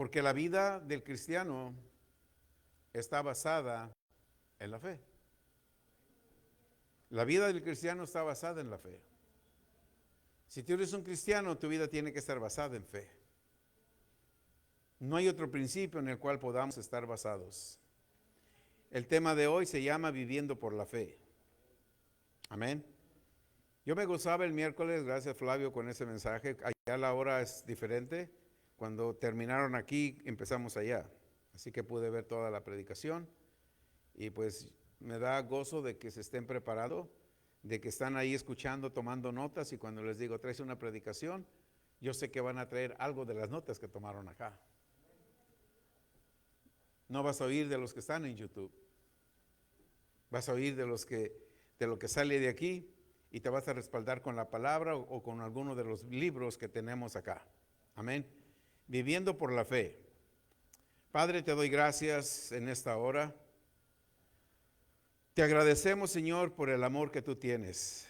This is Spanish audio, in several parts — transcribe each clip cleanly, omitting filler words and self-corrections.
Porque la vida del cristiano está basada en la fe. La vida del cristiano está basada en la fe. Si tú eres un cristiano, tu vida tiene que estar basada en fe. No hay otro principio en el cual podamos estar basados. El tema de hoy se llama Viviendo por la Fe. Amén. Yo me gozaba el miércoles, gracias Flavio, con ese mensaje. Allá la hora es diferente. Cuando terminaron aquí, empezamos allá. Así que pude ver toda la predicación. Y pues me da gozo de que se estén preparando, de que están ahí escuchando, tomando notas. Y cuando les digo, traes una predicación, yo sé que van a traer algo de las notas que tomaron acá. No vas a oír de los que están en YouTube. Vas a oír de lo que sale de aquí y te vas a respaldar con la palabra o con alguno de los libros que tenemos acá. Amén. Viviendo por la fe. Padre, te doy gracias en esta hora. Te agradecemos, Señor, por el amor que tú tienes.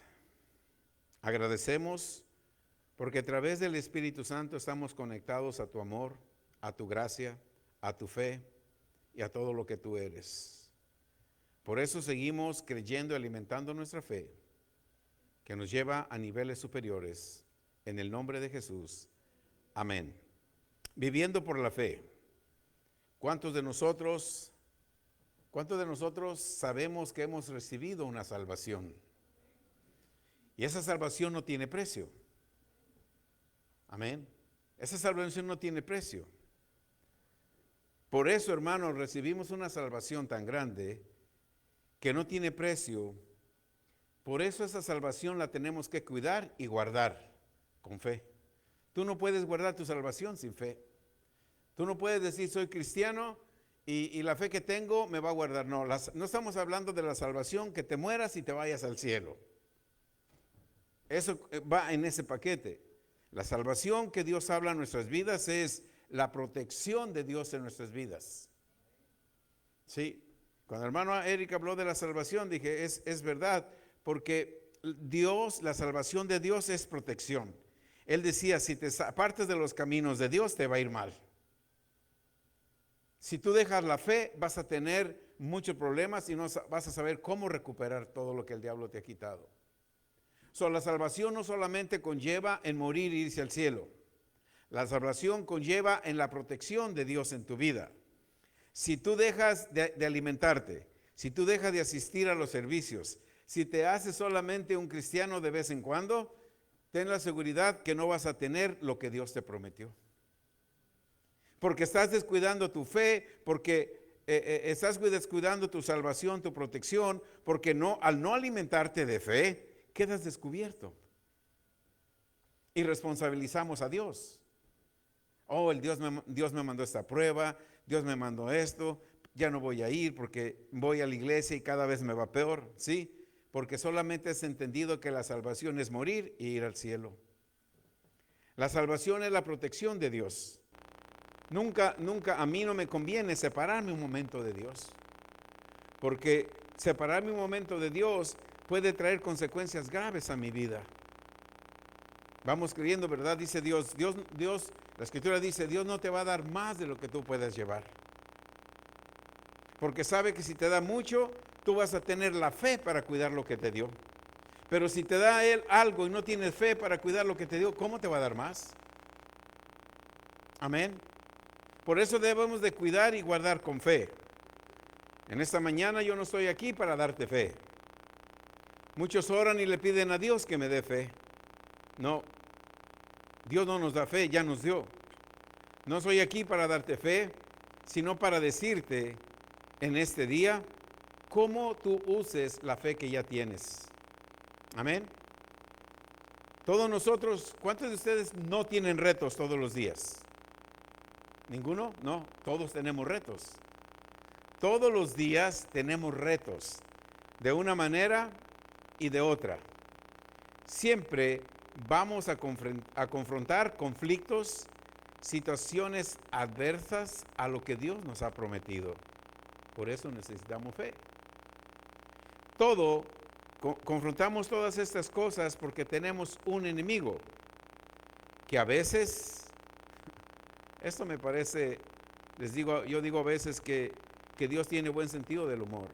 Agradecemos porque a través del Espíritu Santo estamos conectados a tu amor, a tu gracia, a tu fe y a todo lo que tú eres. Por eso seguimos creyendo y alimentando nuestra fe, que nos lleva a niveles superiores. En el nombre de Jesús. Amén. Viviendo por la fe. ¿Cuántos de nosotros sabemos que hemos recibido una salvación? Y esa salvación no tiene precio. Amén. Esa salvación no tiene precio. Por eso, hermanos, recibimos una salvación tan grande que no tiene precio. Por eso esa salvación la tenemos que cuidar y guardar con fe. Tú no puedes guardar tu salvación sin fe. Tú no puedes decir soy cristiano y la fe que tengo me va a guardar. No, no estamos hablando de la salvación que te mueras y te vayas al cielo. Eso va en ese paquete. La salvación que Dios habla en nuestras vidas es la protección de Dios en nuestras vidas. Sí. Cuando el hermano Eric habló de la salvación, dije, es verdad, porque Dios, la salvación de Dios es protección. Él decía, si te apartas de los caminos de Dios, te va a ir mal. Si tú dejas la fe, vas a tener muchos problemas y no vas a saber cómo recuperar todo lo que el diablo te ha quitado. La salvación no solamente conlleva en morir e irse al cielo. La salvación conlleva en la protección de Dios en tu vida. Si tú dejas de alimentarte, si tú dejas de asistir a los servicios, si te haces solamente un cristiano de vez en cuando, ten la seguridad que no vas a tener lo que Dios te prometió. Porque estás descuidando tu fe, porque estás descuidando tu salvación, tu protección, porque al no alimentarte de fe, quedas descubierto. Y responsabilizamos a Dios. Oh, Dios me mandó esta prueba, Dios me mandó esto, ya no voy a ir porque voy a la iglesia y cada vez me va peor, ¿sí? Porque solamente has entendido que la salvación es morir e ir al cielo. La salvación es la protección de Dios. Nunca a mí no me conviene separarme un momento de Dios. Porque separarme un momento de Dios puede traer consecuencias graves a mi vida. Vamos creyendo, ¿verdad? Dice Dios, la Escritura dice, Dios no te va a dar más de lo que tú puedes llevar. Porque sabe que si te da mucho, tú vas a tener la fe para cuidar lo que te dio. Pero si te da Él algo y no tienes fe para cuidar lo que te dio, ¿cómo te va a dar más? Amén. Por eso debemos de cuidar y guardar con fe. En esta mañana yo no estoy aquí para darte fe. Muchos oran y le piden a Dios que me dé fe. No, Dios no nos da fe, ya nos dio. No soy aquí para darte fe, sino para decirte en este día cómo tú uses la fe que ya tienes. Amén. Todos nosotros, ¿cuántos de ustedes no tienen retos todos los días? ¿Ninguno? No, todos tenemos retos. Todos los días tenemos retos, de una manera y de otra. Siempre vamos a confrontar conflictos, situaciones adversas a lo que Dios nos ha prometido. Por eso necesitamos fe. Confrontamos todas estas cosas porque tenemos un enemigo que a veces Esto me parece, yo digo a veces que Dios tiene buen sentido del humor.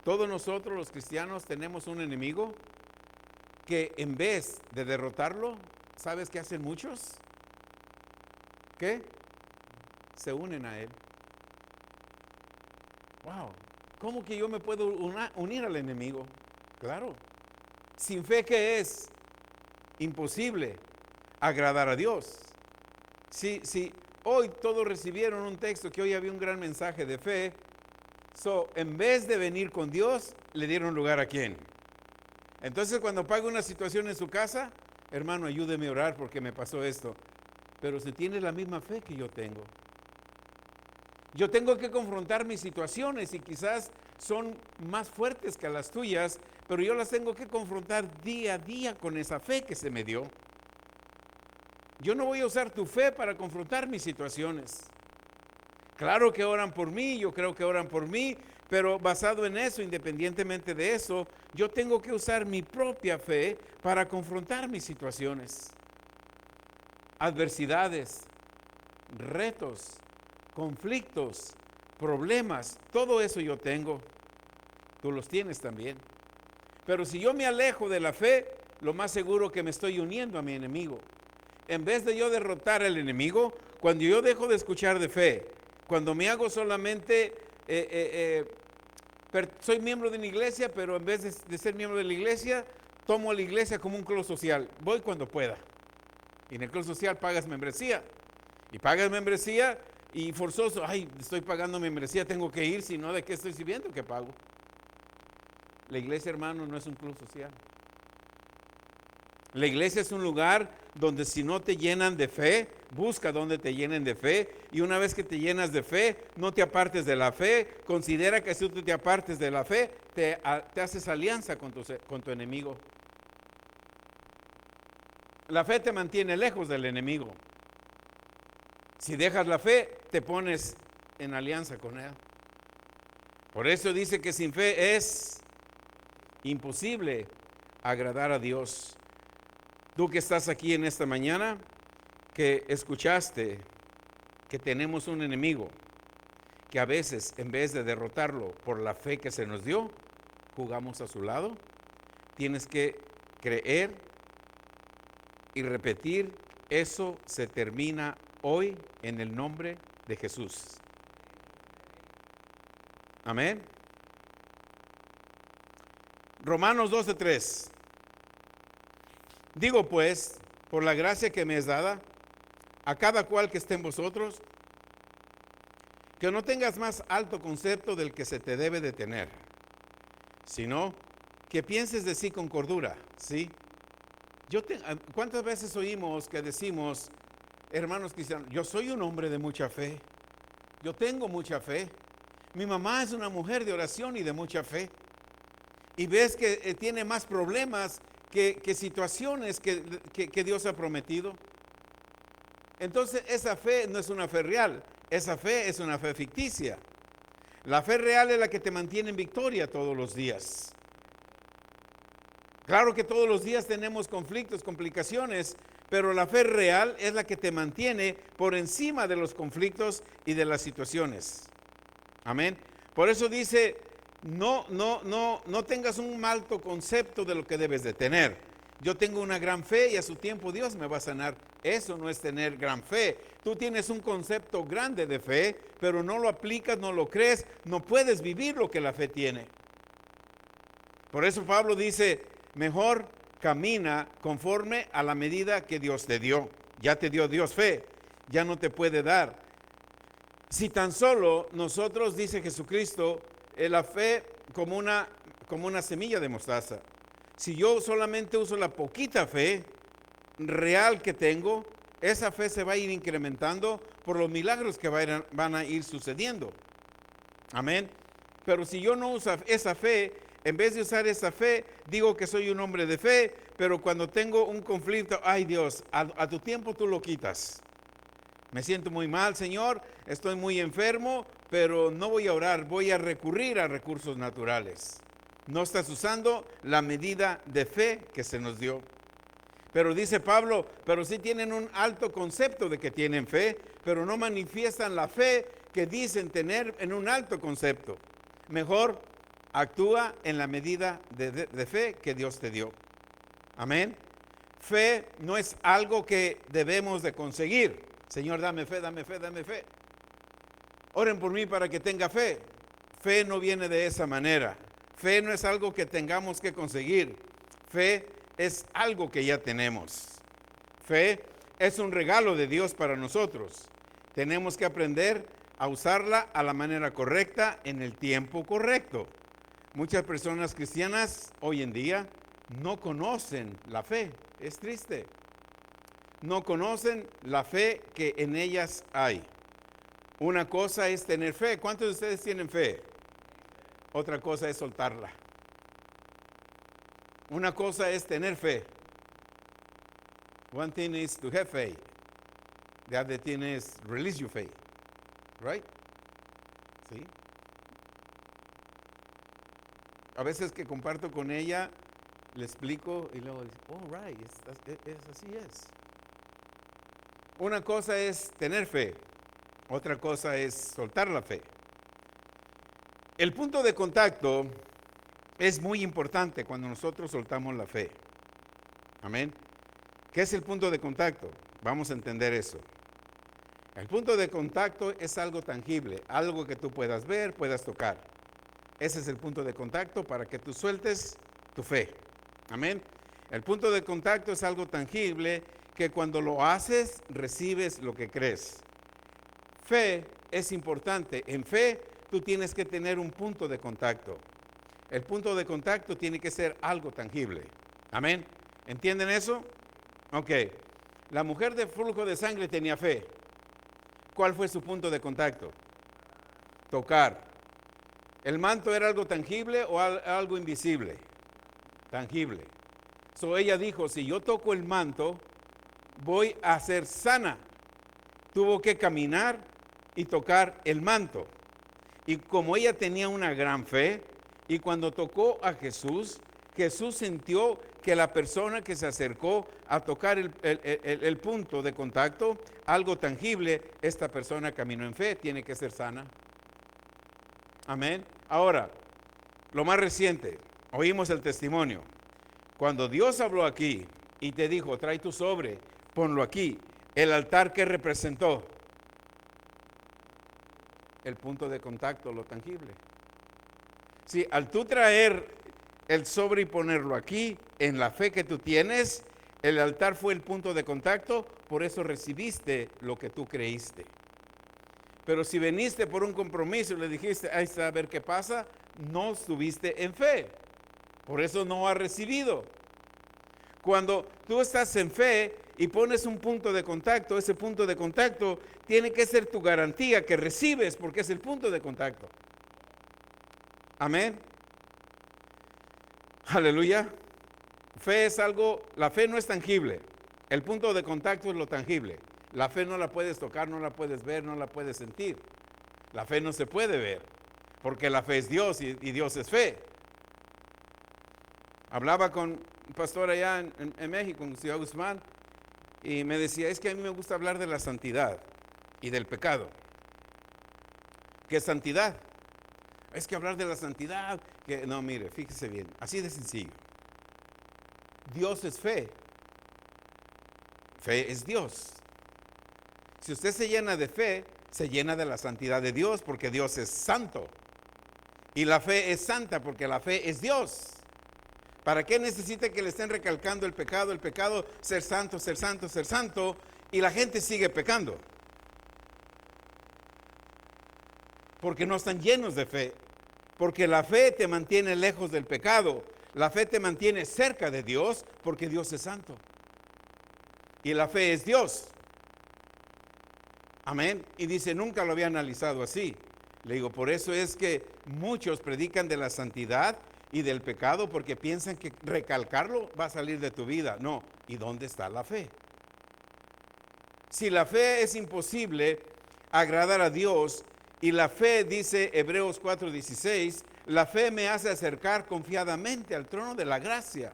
Todos nosotros los cristianos tenemos un enemigo que en vez de derrotarlo, ¿sabes qué hacen muchos? ¿Qué? Se unen a él. Wow, ¿cómo que yo me puedo unir al enemigo? Claro, sin fe, ¿qué es? Imposible agradar a Dios. Si hoy todos recibieron un texto que hoy había un gran mensaje de fe, en vez de venir con Dios, le dieron lugar a quién. Entonces, cuando pague una situación en su casa, hermano, ayúdeme a orar porque me pasó esto. Pero si tiene la misma fe que yo tengo, yo tengo que confrontar mis situaciones y quizás son más fuertes que las tuyas, pero yo las tengo que confrontar día a día con esa fe que se me dio. Yo no voy a usar tu fe para confrontar mis situaciones. Claro que oran por mí, yo creo que oran por mí, pero basado en eso, independientemente de eso, yo tengo que usar mi propia fe para confrontar mis situaciones. Adversidades, retos, conflictos, problemas, todo eso yo tengo. Tú los tienes también. Pero si yo me alejo de la fe, lo más seguro que me estoy uniendo a mi enemigo. En vez de yo derrotar al enemigo, cuando yo dejo de escuchar de fe, cuando me hago solamente, soy miembro de una iglesia, pero en vez de ser miembro de la iglesia, tomo a la iglesia como un club social. Voy cuando pueda. Y en el club social pagas membresía. Y pagas membresía y forzoso, ay, estoy pagando membresía, tengo que ir, si no, ¿de qué estoy sirviendo que pago? La iglesia, hermano, no es un club social. La iglesia es un lugar donde si no te llenan de fe, busca donde te llenen de fe. Y una vez que te llenas de fe, no te apartes de la fe. Considera que si tú te apartes de la fe, te haces alianza con tu enemigo. La fe te mantiene lejos del enemigo. Si dejas la fe, te pones en alianza con él. Por eso dice que sin fe es imposible agradar a Dios. Tú que estás aquí en esta mañana, que escuchaste que tenemos un enemigo, que a veces en vez de derrotarlo por la fe que se nos dio, jugamos a su lado, tienes que creer y repetir, eso se termina hoy en el nombre de Jesús. Amén. Romanos 12:3. Digo pues, por la gracia que me es dada, a cada cual que esté en vosotros, que no tengas más alto concepto del que se te debe de tener, sino que pienses de sí con cordura, ¿sí? ¿Cuántas veces oímos que decimos, hermanos cristianos, yo soy un hombre de mucha fe, yo tengo mucha fe, mi mamá es una mujer de oración y de mucha fe, y ves que tiene más problemas que situaciones que Dios ha prometido? Entonces esa fe no es una fe real, esa fe es una fe ficticia. La fe real es la que te mantiene en victoria todos los días. Claro que todos los días tenemos conflictos, complicaciones, pero la fe real es la que te mantiene por encima de los conflictos y de las situaciones. Amén. Por eso dice, no tengas un alto concepto de lo que debes de tener. Yo tengo una gran fe y a su tiempo Dios me va a sanar. Eso no es tener gran fe. Tú tienes un concepto grande de fe, pero no lo aplicas, no lo crees, no puedes vivir lo que la fe tiene. Por eso Pablo dice, mejor camina conforme a la medida que Dios te dio. Ya te dio Dios fe, ya no te puede dar. Si tan solo nosotros, dice Jesucristo, la fe como una semilla de mostaza. Si yo solamente uso la poquita fe real que tengo, esa fe se va a ir incrementando por los milagros que van a ir sucediendo. Amén. Pero si yo no uso esa fe, en vez de usar esa fe, digo que soy un hombre de fe, pero cuando tengo un conflicto, ay Dios, a tu tiempo tú lo quitas. Me siento muy mal, Señor, estoy muy enfermo, pero no voy a orar, voy a recurrir a recursos naturales. No estás usando la medida de fe que se nos dio. Pero dice Pablo, pero sí tienen un alto concepto de que tienen fe, pero no manifiestan la fe que dicen tener en un alto concepto. Mejor actúa en la medida de fe que Dios te dio. Amén. Fe no es algo que debemos de conseguir. Señor, dame fe, dame fe, dame fe. Oren por mí para que tenga fe. Fe no viene de esa manera. Fe no es algo que tengamos que conseguir. Fe es algo que ya tenemos. Fe es un regalo de Dios para nosotros. Tenemos que aprender a usarla a la manera correcta en el tiempo correcto. Muchas personas cristianas hoy en día no conocen la fe. Es triste. No conocen la fe que en ellas hay. Una cosa es tener fe. ¿Cuántos de ustedes tienen fe? Otra cosa es soltarla. Una cosa es tener fe. One thing is to have faith. The other thing is release your faith. Right? ¿Sí? A veces que comparto con ella, le explico y luego dice, oh, right, así es. Una cosa es tener fe, otra cosa es soltar la fe. El punto de contacto es muy importante cuando nosotros soltamos la fe. Amén. ¿Qué es el punto de contacto? Vamos a entender eso. El punto de contacto es algo tangible, algo que tú puedas ver, puedas tocar. Ese es el punto de contacto para que tú sueltes tu fe. Amén. El punto de contacto es algo tangible que cuando lo haces, recibes lo que crees. Fe es importante. En fe, tú tienes que tener un punto de contacto. El punto de contacto tiene que ser algo tangible. Amén. ¿Entienden eso? Ok. La mujer de flujo de sangre tenía fe. ¿Cuál fue su punto de contacto? Tocar. ¿El manto era algo tangible o algo invisible? Tangible. So ella dijo, si yo toco el manto, voy a ser sana. Tuvo que caminar y tocar el manto. Y como ella tenía una gran fe, y cuando tocó a Jesús, Jesús sintió que la persona que se acercó a tocar el punto de contacto, algo tangible, esta persona caminó en fe, tiene que ser sana. Amén. Ahora, lo más reciente, oímos el testimonio. Cuando Dios habló aquí y te dijo, trae tu sobre, ponlo aquí, el altar que representó, el punto de contacto, lo tangible. Sí, al tú traer el sobre y ponerlo aquí, en la fe que tú tienes, el altar fue el punto de contacto, por eso recibiste lo que tú creíste. Pero si veniste por un compromiso y le dijiste, ahí está, a ver qué pasa, no estuviste en fe. Por eso no has recibido. Cuando tú estás en fe y pones un punto de contacto, ese punto de contacto tiene que ser tu garantía que recibes porque es el punto de contacto. Amén. Aleluya. Fe es algo, la fe no es tangible. El punto de contacto es lo tangible. La fe no la puedes tocar, no la puedes ver, no la puedes sentir. La fe no se puede ver, porque la fe es Dios y Dios es fe. Hablaba con un pastor allá en México, en Ciudad Guzmán, y me decía, es que a mí me gusta hablar de la santidad y del pecado. ¿Qué es santidad? Es que hablar de la santidad, que no, mire, fíjese bien, así de sencillo. Dios es fe. Fe es Dios. Si usted se llena de fe, se llena de la santidad de Dios porque Dios es santo. Y la fe es santa porque la fe es Dios. ¿Para qué necesita que le estén recalcando el pecado, ser santo, ser santo, ser santo? Y la gente sigue pecando. Porque no están llenos de fe. Porque la fe te mantiene lejos del pecado. La fe te mantiene cerca de Dios porque Dios es santo. Y la fe es Dios. Amén. Y dice, nunca lo había analizado así. Le digo, por eso es que muchos predican de la santidad y del pecado porque piensan que recalcarlo va a salir de tu vida. No. ¿Y dónde está la fe? Si la fe es imposible agradar a Dios, y la fe, dice Hebreos 4:16, la fe me hace acercar confiadamente al trono de la gracia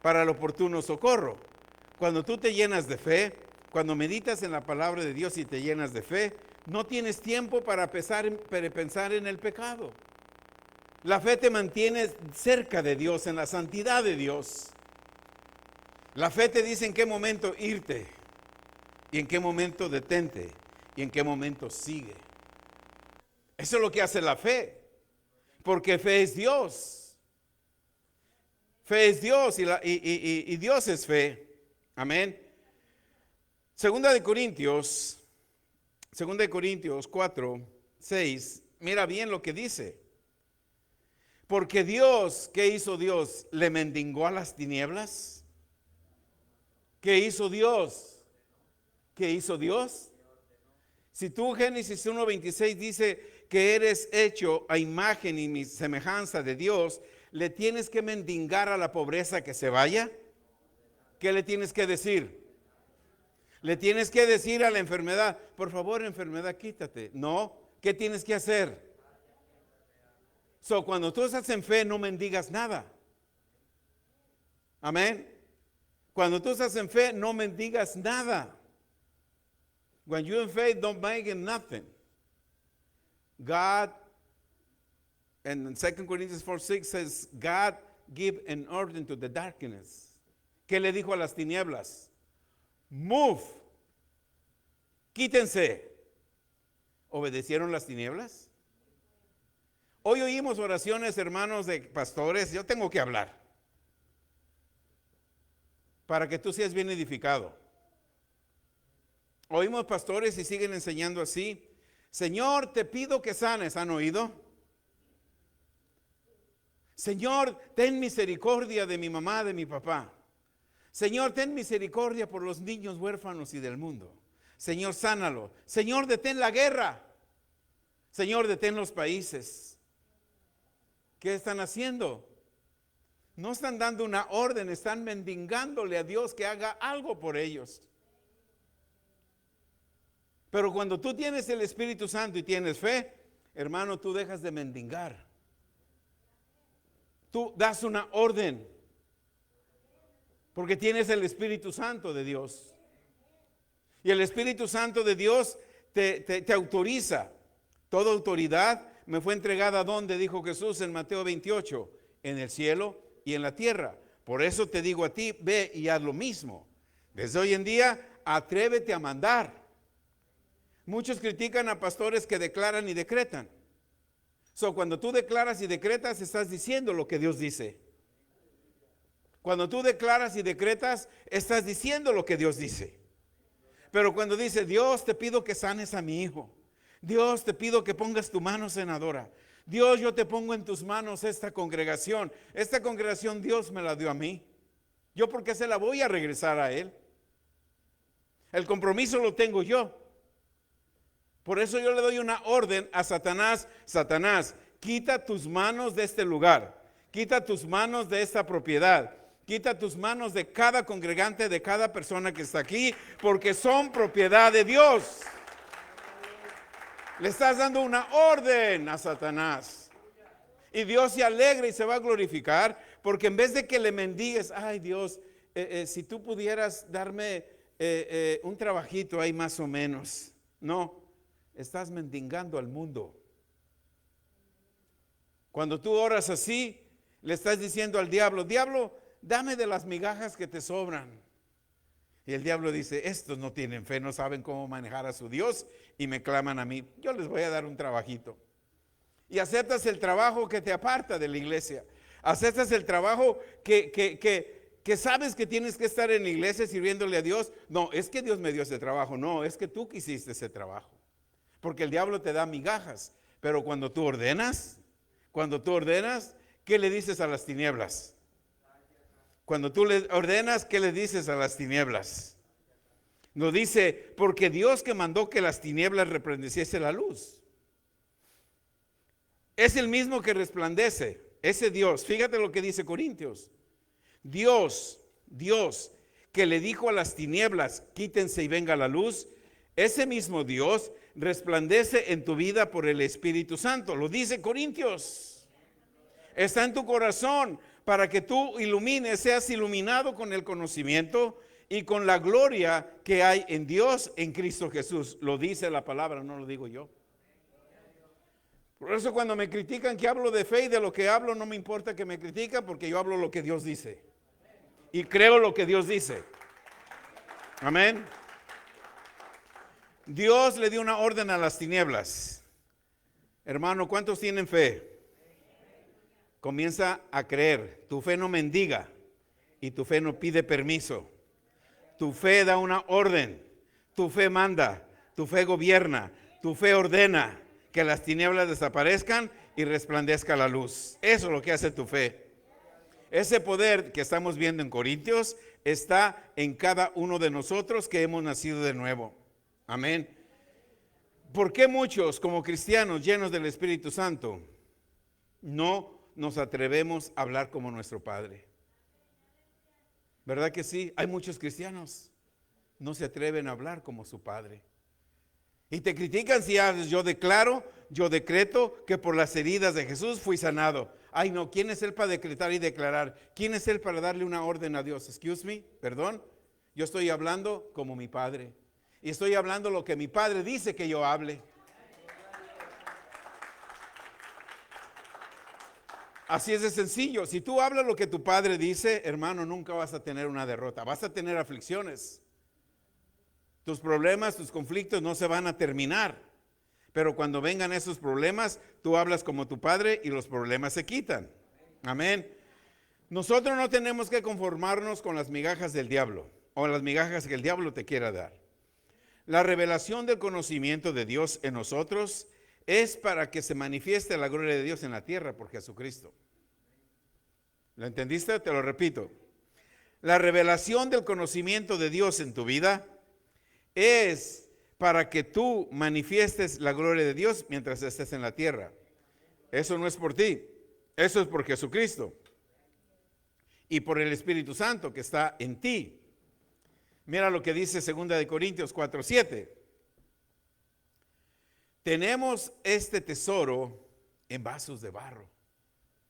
para el oportuno socorro. Cuando tú te llenas de fe, cuando meditas en la palabra de Dios y te llenas de fe, no tienes tiempo para pensar en el pecado. La fe te mantiene cerca de Dios, en la santidad de Dios. La fe te dice en qué momento irte, y en qué momento detente, y en qué momento sigue. Eso es lo que hace la fe, porque fe es Dios. Fe es Dios y Dios es fe. Amén. Segunda de Corintios 4, 6, mira bien lo que dice. Porque Dios, ¿qué hizo Dios? ¿Le mendigó a las tinieblas? ¿Qué hizo Dios? ¿Qué hizo Dios? Si tú Génesis 1:26 dice que eres hecho a imagen y semejanza de Dios, ¿le tienes que mendigar a la pobreza que se vaya? ¿Qué le tienes que decir? Le tienes que decir a la enfermedad, por favor, enfermedad, quítate. No, ¿qué tienes que hacer? Cuando tú estás en fe, no mendigas nada. Amén. Cuando tú estás en fe, no mendigas nada. When you're in faith, don't beg nothing. God, and 2 Corinthians 4:6 says, God give an order to the darkness. ¿Qué le dijo a las tinieblas? Move. Quítense. ¿Obedecieron las tinieblas? Hoy oímos oraciones, hermanos, de pastores. Yo tengo que hablar para que tú seas bien edificado. Oímos pastores y siguen enseñando así. Señor, te pido que sanes. ¿Han oído? Señor, ten misericordia de mi mamá, de mi papá. Señor, ten misericordia por los niños huérfanos y del mundo. Señor, sánalo. Señor, detén la guerra. Señor, detén los países. ¿Qué están haciendo? No están dando una orden, están mendigándole a Dios que haga algo por ellos. Pero cuando tú tienes el Espíritu Santo y tienes fe, hermano, tú dejas de mendigar. Tú das una orden, porque tienes el Espíritu Santo de Dios. Y el Espíritu Santo de Dios te autoriza. Toda autoridad me fue entregada, ¿dónde? Dijo Jesús en Mateo 28, en el cielo y en la tierra. Por eso te digo a ti, ve y haz lo mismo. Desde hoy en día, atrévete a mandar. Muchos critican a pastores que declaran y decretan. Cuando tú declaras y decretas, estás diciendo lo que Dios dice. Cuando tú declaras y decretas, estás diciendo lo que Dios dice. Pero cuando dice, Dios, te pido que sanes a mi hijo. Dios, te pido que pongas tu mano sanadora. Dios, yo te pongo en tus manos esta congregación. Esta congregación Dios me la dio a mí. ¿Yo por qué se la voy a regresar a Él? El compromiso lo tengo yo. Por eso yo le doy una orden a Satanás. Satanás, quita tus manos de este lugar. Quita tus manos de esta propiedad. Quita tus manos de cada congregante, de cada persona que está aquí, porque son propiedad de Dios. Le estás dando una orden a Satanás. Y Dios se alegra y se va a glorificar, porque en vez de que le mendigues, ay Dios, si tú pudieras darme un trabajito ahí más o menos. No, estás mendigando al mundo. Cuando tú oras así, le estás diciendo al diablo, diablo, dame de las migajas que te sobran. Y el diablo dice, estos no tienen fe, no saben cómo manejar a su Dios y me claman a mí. Yo les voy a dar un trabajito. Y aceptas el trabajo que te aparta de la iglesia. Aceptas el trabajo que sabes que tienes que estar en la iglesia sirviéndole a Dios. No, es que Dios me dio ese trabajo. No, es que tú quisiste ese trabajo. Porque el diablo te da migajas. Pero cuando tú ordenas, ¿qué le dices a las tinieblas? Cuando tú le ordenas, ¿qué le dices a las tinieblas? Nos dice, porque Dios que mandó que las tinieblas resplandeciese la luz. Es el mismo que resplandece, ese Dios. Fíjate lo que dice Corintios. Dios que le dijo a las tinieblas, quítense y venga la luz. Ese mismo Dios resplandece en tu vida por el Espíritu Santo. Lo dice Corintios. Está en tu corazón. para que tú ilumines, seas iluminado con el conocimiento y con la gloria que hay en Dios en Cristo Jesús. Lo dice la palabra, no lo digo yo. Por eso cuando me critican que hablo de fe y de lo que hablo, no me importa que me critican, porque yo hablo lo que Dios dice. Y creo lo que Dios dice. Amén. Dios le dio una orden a las tinieblas. Hermano, ¿cuántos tienen fe? Comienza a creer. Tu fe no mendiga y tu fe no pide permiso. Tu fe da una orden. Tu fe manda. Tu fe gobierna. Tu fe ordena que las tinieblas desaparezcan y resplandezca la luz. Eso es lo que hace tu fe. Ese poder que estamos viendo en Corintios está en cada uno de nosotros que hemos nacido de nuevo. Amén. ¿Por qué muchos como cristianos llenos del Espíritu Santo no nos atrevemos a hablar como nuestro Padre? ¿Verdad que sí? Hay muchos cristianos no se atreven a hablar como su Padre. Y te critican si haces: yo declaro, yo decreto que por las heridas de Jesús fui sanado. Ay no, ¿quién es él para decretar y declarar? ¿Quién es él para darle una orden a Dios? Excuse me, perdón. Yo estoy hablando como mi Padre. Y estoy hablando lo que mi Padre dice que yo hable. Así es de sencillo. Si tú hablas lo que tu Padre dice, hermano, nunca vas a tener una derrota. Vas a tener aflicciones. Tus problemas, tus conflictos no se van a terminar. Pero cuando vengan esos problemas, tú hablas como tu Padre y los problemas se quitan. Amén. Nosotros no tenemos que conformarnos con las migajas del diablo o las migajas que el diablo te quiera dar. La revelación del conocimiento de Dios en nosotros es para que se manifieste la gloria de Dios en la tierra por Jesucristo. ¿Lo entendiste? Te lo repito. La revelación del conocimiento de Dios en tu vida es para que tú manifiestes la gloria de Dios mientras estés en la tierra. Eso no es por ti, eso es por Jesucristo y por el Espíritu Santo que está en ti. Mira lo que dice 2 Corintios 4:7. Tenemos este tesoro en vasos de barro.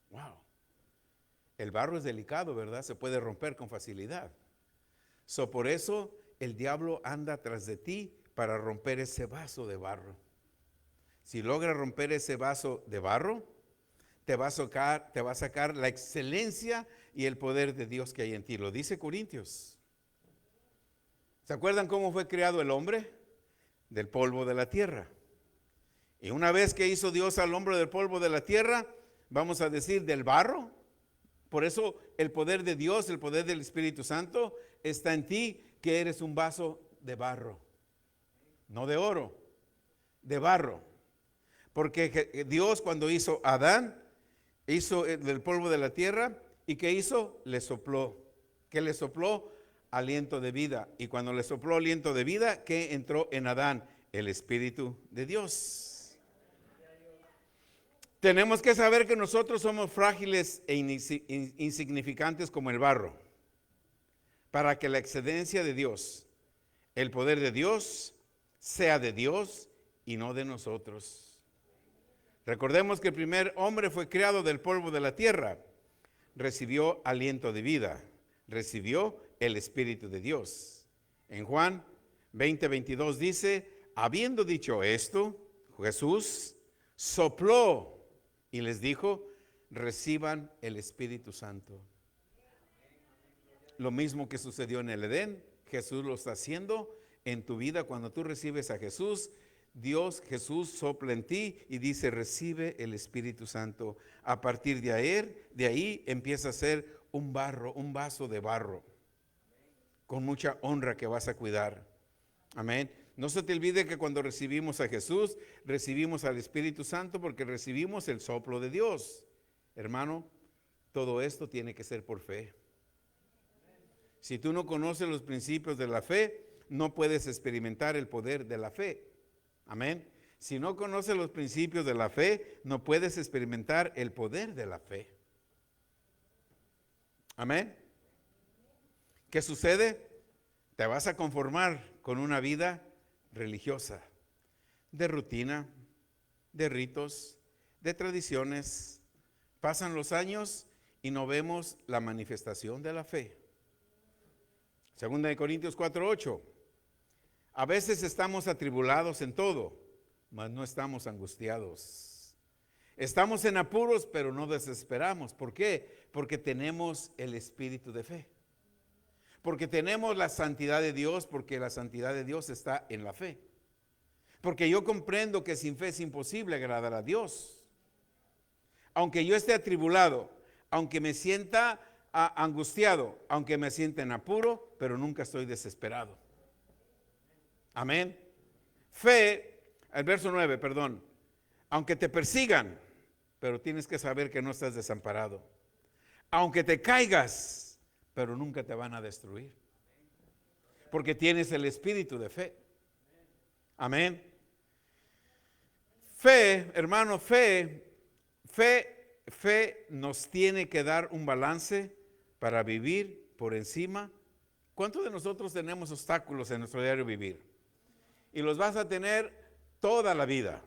Wow. El barro es delicado, ¿verdad? Se puede romper con facilidad. Por eso el diablo anda tras de ti para romper ese vaso de barro. Si logra romper ese vaso de barro, te va a sacar la excelencia y el poder de Dios que hay en ti. Lo dice Corintios. ¿Se acuerdan cómo fue creado el hombre? Del polvo de la tierra. Y una vez que hizo Dios al hombre del polvo de la tierra, vamos a decir del barro. Por eso el poder de Dios, el poder del Espíritu Santo está en ti, que eres un vaso de barro. No de oro, de barro. Porque Dios cuando hizo a Adán, hizo del polvo de la tierra, ¿y qué hizo? Le sopló. ¿Qué le sopló? Aliento de vida. Y cuando le sopló aliento de vida, ¿qué entró en Adán? El Espíritu de Dios. Tenemos que saber que nosotros somos frágiles e insignificantes como el barro, para que la excedencia de Dios, el poder de Dios, sea de Dios y no de nosotros. Recordemos que el primer hombre fue creado del polvo de la tierra, recibió aliento de vida, recibió el Espíritu de Dios. En Juan 20:22 dice: habiendo dicho esto, Jesús sopló y les dijo: reciban el Espíritu Santo. Lo mismo que sucedió en el Edén, Jesús lo está haciendo en tu vida. Cuando tú recibes a Jesús, Jesús sopla en ti y dice: recibe el Espíritu Santo. A partir de ahí empieza a ser un vaso de barro, con mucha honra que vas a cuidar. Amén. No se te olvide que cuando recibimos a Jesús, recibimos al Espíritu Santo porque recibimos el soplo de Dios. Hermano, todo esto tiene que ser por fe. Si tú no conoces los principios de la fe, no puedes experimentar el poder de la fe. Amén. Si no conoces los principios de la fe, no puedes experimentar el poder de la fe. Amén. ¿Qué sucede? Te vas a conformar con una vida religiosa, de rutina, de ritos, de tradiciones. Pasan los años y no vemos la manifestación de la fe. Segunda de Corintios 4:8. A veces estamos atribulados en todo, mas no estamos angustiados. Estamos en apuros, pero no desesperamos. ¿Por qué? Porque tenemos el espíritu de fe. Porque tenemos la santidad de Dios, porque la santidad de Dios está en la fe. Porque yo comprendo que sin fe es imposible agradar a Dios. Aunque yo esté atribulado, aunque me sienta angustiado, aunque me sienta en apuro, pero nunca estoy desesperado. Amén. Fe, el verso 9, perdón. Aunque te persigan, pero tienes que saber que no estás desamparado. Aunque te caigas, pero nunca te van a destruir. Porque tienes el espíritu de fe. Amén. Fe, hermano, fe nos tiene que dar un balance para vivir por encima. ¿Cuántos de nosotros tenemos obstáculos en nuestro diario vivir? Y los vas a tener toda la vida.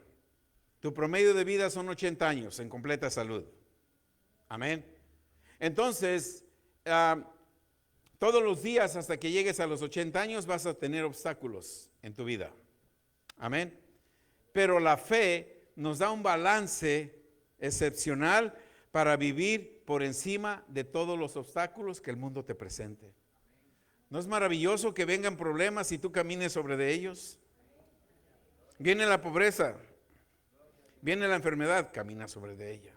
Tu promedio de vida son 80 años en completa salud. Amén. Entonces, todos los días hasta que llegues a los 80 años vas a tener obstáculos en tu vida. Amén. Pero la fe nos da un balance excepcional para vivir por encima de todos los obstáculos que el mundo te presente. ¿No es maravilloso que vengan problemas y tú camines sobre de ellos? Viene la pobreza, viene la enfermedad, camina sobre de ella.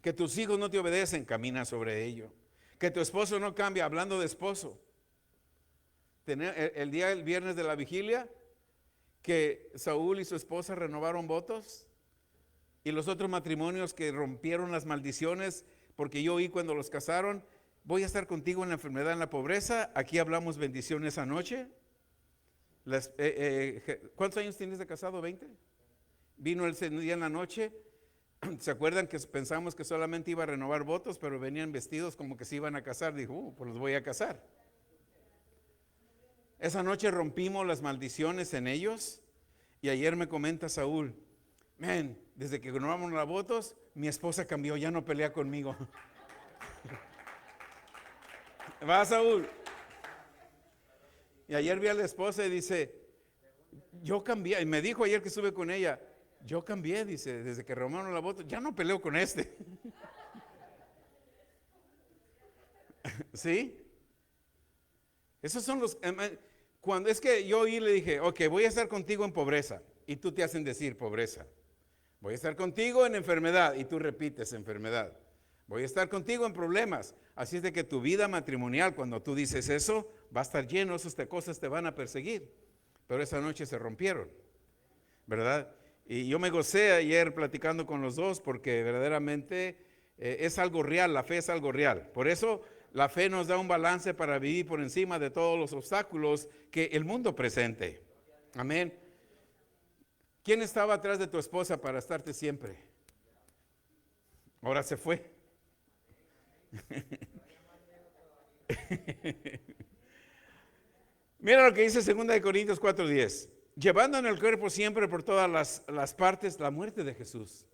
Que tus hijos no te obedecen, camina sobre ello. Que tu esposo no cambia, hablando de esposo. El viernes de la vigilia, que Saúl y su esposa renovaron votos, y los otros matrimonios que rompieron las maldiciones, porque yo oí cuando los casaron, voy a estar contigo en la enfermedad, en la pobreza. Aquí hablamos bendición esa noche. ¿Cuántos años tienes de casado? ¿20? Vino el día en la noche. ¿Se acuerdan que pensamos que solamente iba a renovar votos, pero venían vestidos como que se iban a casar? Dijo, pues los voy a casar. Esa noche rompimos las maldiciones en ellos. Y ayer me comenta Saúl, desde que renovamos los votos, mi esposa cambió, ya no pelea conmigo. Va, Saúl. Y ayer vi a la esposa y dice, yo cambié. Y me dijo ayer que estuve con ella, yo cambié, dice, desde que renovaron los votos, ya no peleo con este. ¿Sí? Esos son los... Cuando es que yo oí, le dije, ok, voy a estar contigo en pobreza. Y tú te hacen decir pobreza. Voy a estar contigo en enfermedad. Y tú repites enfermedad. Voy a estar contigo en problemas. Así es de que tu vida matrimonial, cuando tú dices eso, va a estar lleno, esas cosas te van a perseguir. Pero esa noche se rompieron, ¿verdad? Y yo me gocé ayer platicando con los dos porque verdaderamente es algo real, la fe es algo real. Por eso la fe nos da un balance para vivir por encima de todos los obstáculos que el mundo presente. Amén. ¿Quién estaba atrás de tu esposa para estarte siempre? Ahora se fue. Mira lo que dice 2 Corintios 4:10. Llevando en el cuerpo siempre por todas las partes la muerte de Jesús.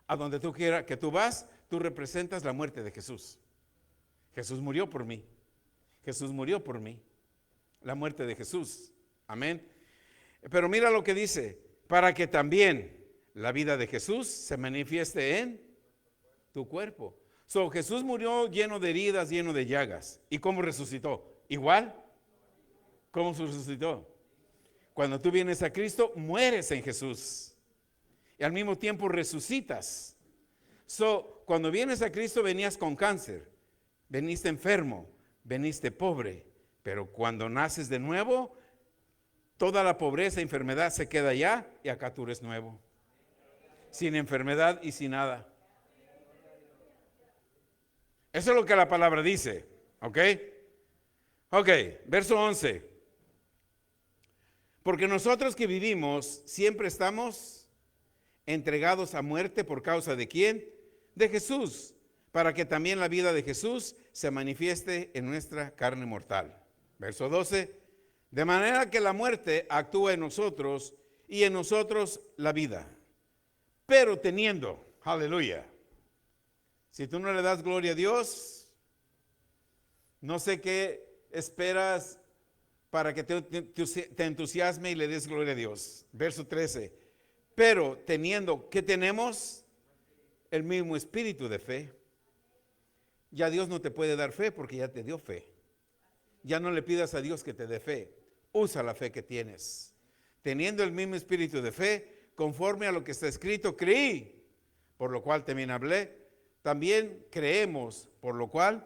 A donde tú quieras que tú vas, tú representas la muerte de Jesús. Jesús murió por mí. Jesús murió por mí. La muerte de Jesús. Amén. Pero mira lo que dice. Para que también la vida de Jesús se manifieste en tu cuerpo. Jesús murió lleno de heridas, lleno de llagas. ¿Y cómo resucitó? ¿Igual? ¿Cómo resucitó? Cuando tú vienes a Cristo, mueres en Jesús. Y al mismo tiempo resucitas. Cuando vienes a Cristo venías con cáncer. Veniste enfermo. Veniste pobre. Pero cuando naces de nuevo, toda la pobreza e enfermedad se queda allá y acá tú eres nuevo. Sin enfermedad y sin nada. Eso es lo que la palabra dice. ¿Ok? Ok, verso 11. Porque nosotros que vivimos siempre estamos entregados a muerte por causa de ¿quién? De Jesús. Para que también la vida de Jesús se manifieste en nuestra carne mortal. Verso 12. De manera que la muerte actúa en nosotros y en nosotros la vida. Pero teniendo, aleluya, Si tú no le das gloria a Dios, no sé qué esperas para que te entusiasme y le des gloria a Dios. Verso 13. Pero teniendo, ¿qué tenemos? El mismo espíritu de fe. Ya Dios no te puede dar fe porque ya te dio fe. Ya no le pidas a Dios que te dé fe. Usa la fe que tienes. Teniendo el mismo espíritu de fe, conforme a lo que está escrito, creí, por lo cual también hablé. También creemos, por lo cual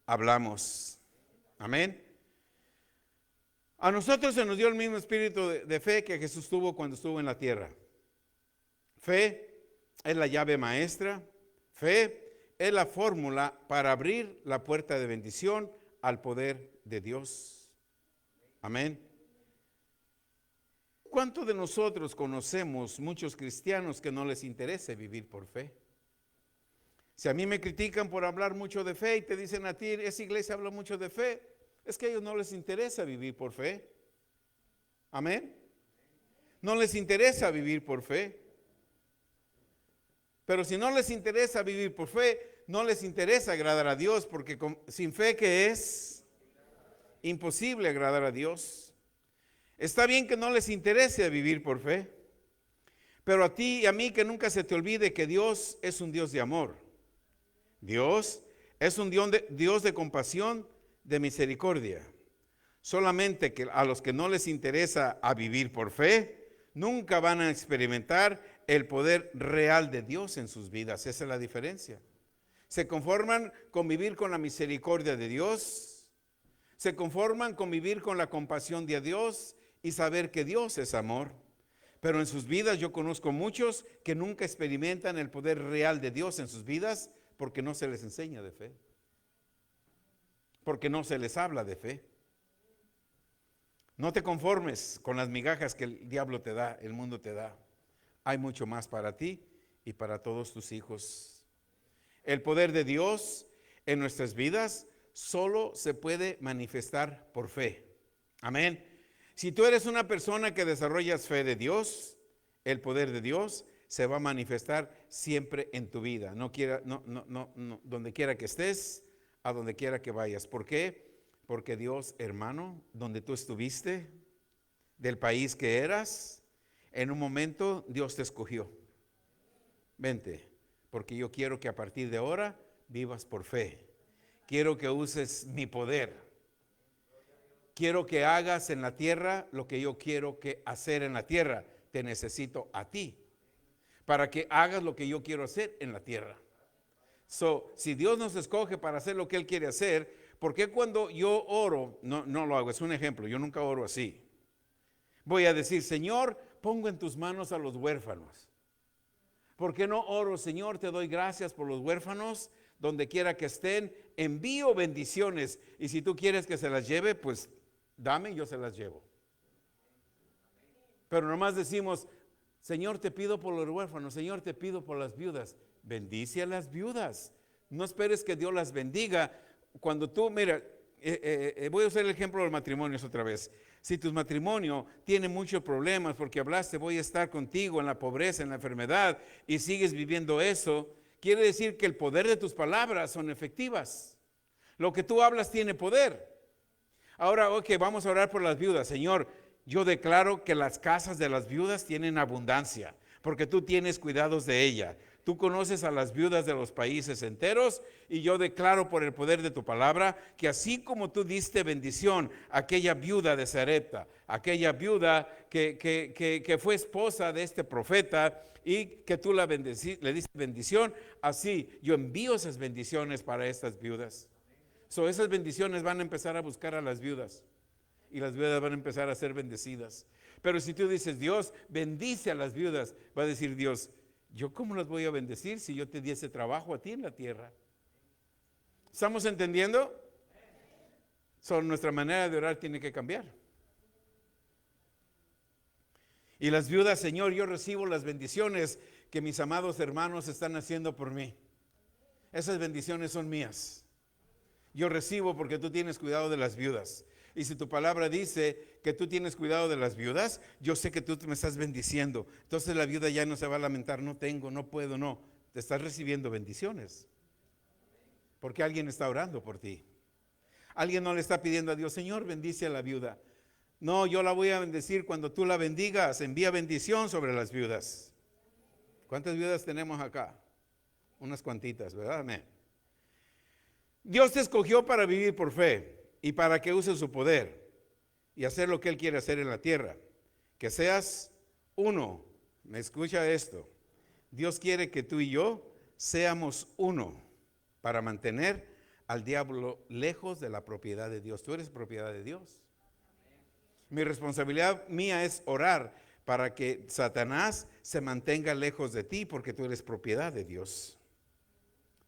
hablamos. Amén. A nosotros se nos dio el mismo espíritu de fe que Jesús tuvo cuando estuvo en la tierra. Fe es la llave maestra. Fe es la fórmula para abrir la puerta de bendición al poder de Dios. Amén. ¿Cuántos de nosotros conocemos muchos cristianos que no les interesa vivir por fe? Si a mí me critican por hablar mucho de fe y te dicen a ti, esa iglesia habla mucho de fe, es que a ellos no les interesa vivir por fe. Amén. No les interesa vivir por fe. Pero si no les interesa vivir por fe, no les interesa agradar a Dios, porque sin fe, ¿qué es? Imposible agradar a Dios. Está bien que no les interese vivir por fe, pero a ti y a mí que nunca se te olvide que Dios es un Dios de amor. Dios es un Dios de compasión, de misericordia. Solamente que a los que no les interesa a vivir por fe, nunca van a experimentar el poder real de Dios en sus vidas. Esa es la diferencia. Se conforman con vivir con la misericordia de Dios, se conforman con vivir con la compasión de Dios y saber que Dios es amor. Pero en sus vidas yo conozco muchos que nunca experimentan el poder real de Dios en sus vidas porque no se les enseña de fe, porque no se les habla de fe. No te conformes con las migajas que el diablo te da, el mundo te da. Hay mucho más para ti y para todos tus hijos. El poder de Dios en nuestras vidas solo se puede manifestar por fe. Amén. Si tú eres una persona que desarrollas fe de Dios, el poder de Dios se va a manifestar siempre en tu vida. Donde quiera que estés, a donde quiera que vayas. ¿Por qué? Porque Dios, hermano, donde tú estuviste, del país que eras, en un momento Dios te escogió. Vente, porque yo quiero que a partir de ahora vivas por fe. Quiero que uses mi poder. Quiero que hagas en la tierra lo que yo quiero que hacer en la tierra. Te necesito a ti para que hagas lo que yo quiero hacer en la tierra. Si Dios nos escoge para hacer lo que Él quiere hacer, ¿por qué cuando yo oro, no lo hago? Es un ejemplo, yo nunca oro así. Voy a decir, Señor, pongo en tus manos a los huérfanos. ¿Por qué no oro, Señor, te doy gracias por los huérfanos, donde quiera que estén, envío bendiciones, y si tú quieres que se las lleve, pues dame y yo se las llevo. Pero nomás decimos, Señor, te pido por los huérfanos, Señor, te pido por las viudas. Bendice a las viudas. No esperes que Dios las bendiga. Cuando tú, mira, voy a usar el ejemplo de los matrimonios otra vez. Si tu matrimonio tiene muchos problemas porque hablaste, voy a estar contigo en la pobreza, en la enfermedad, y sigues viviendo eso, quiere decir que el poder de tus palabras son efectivas. Lo que tú hablas tiene poder. Ahora, vamos a orar por las viudas. Señor, yo declaro que las casas de las viudas tienen abundancia, porque tú tienes cuidados de ella. Tú conoces a las viudas de los países enteros, y yo declaro por el poder de tu palabra que así como tú diste bendición a aquella viuda de Sarepta, aquella viuda que fue esposa de este profeta y que tú le diste bendición, así yo envío esas bendiciones para estas viudas. Esas bendiciones van a empezar a buscar a las viudas y las viudas van a empezar a ser bendecidas. Pero si tú dices, Dios, bendice a las viudas, va a decir Dios, ¿yo cómo las voy a bendecir si yo te diese trabajo a ti en la tierra? ¿Estamos entendiendo? Nuestra manera de orar tiene que cambiar. Y las viudas, Señor, yo recibo las bendiciones que mis amados hermanos están haciendo por mí. Esas bendiciones son mías. Yo recibo porque tú tienes cuidado de las viudas. Y si tu palabra dice que tú tienes cuidado de las viudas, yo sé que tú me estás bendiciendo. Entonces la viuda ya no se va a lamentar, no tengo, no puedo, no. Te estás recibiendo bendiciones. Porque alguien está orando por ti. Alguien no le está pidiendo a Dios, Señor, bendice a la viuda. No, yo la voy a bendecir cuando tú la bendigas. Envía bendición sobre las viudas. ¿Cuántas viudas tenemos acá? Unas cuantitas, ¿verdad? Amén. Dios te escogió para vivir por fe y para que uses su poder y hacer lo que Él quiere hacer en la tierra. Que seas uno. ¿Me escucha esto? Dios quiere que tú y yo seamos uno para mantener al diablo lejos de la propiedad de Dios. Tú eres propiedad de Dios. Mi responsabilidad mía es orar para que Satanás se mantenga lejos de ti, porque tú eres propiedad de Dios.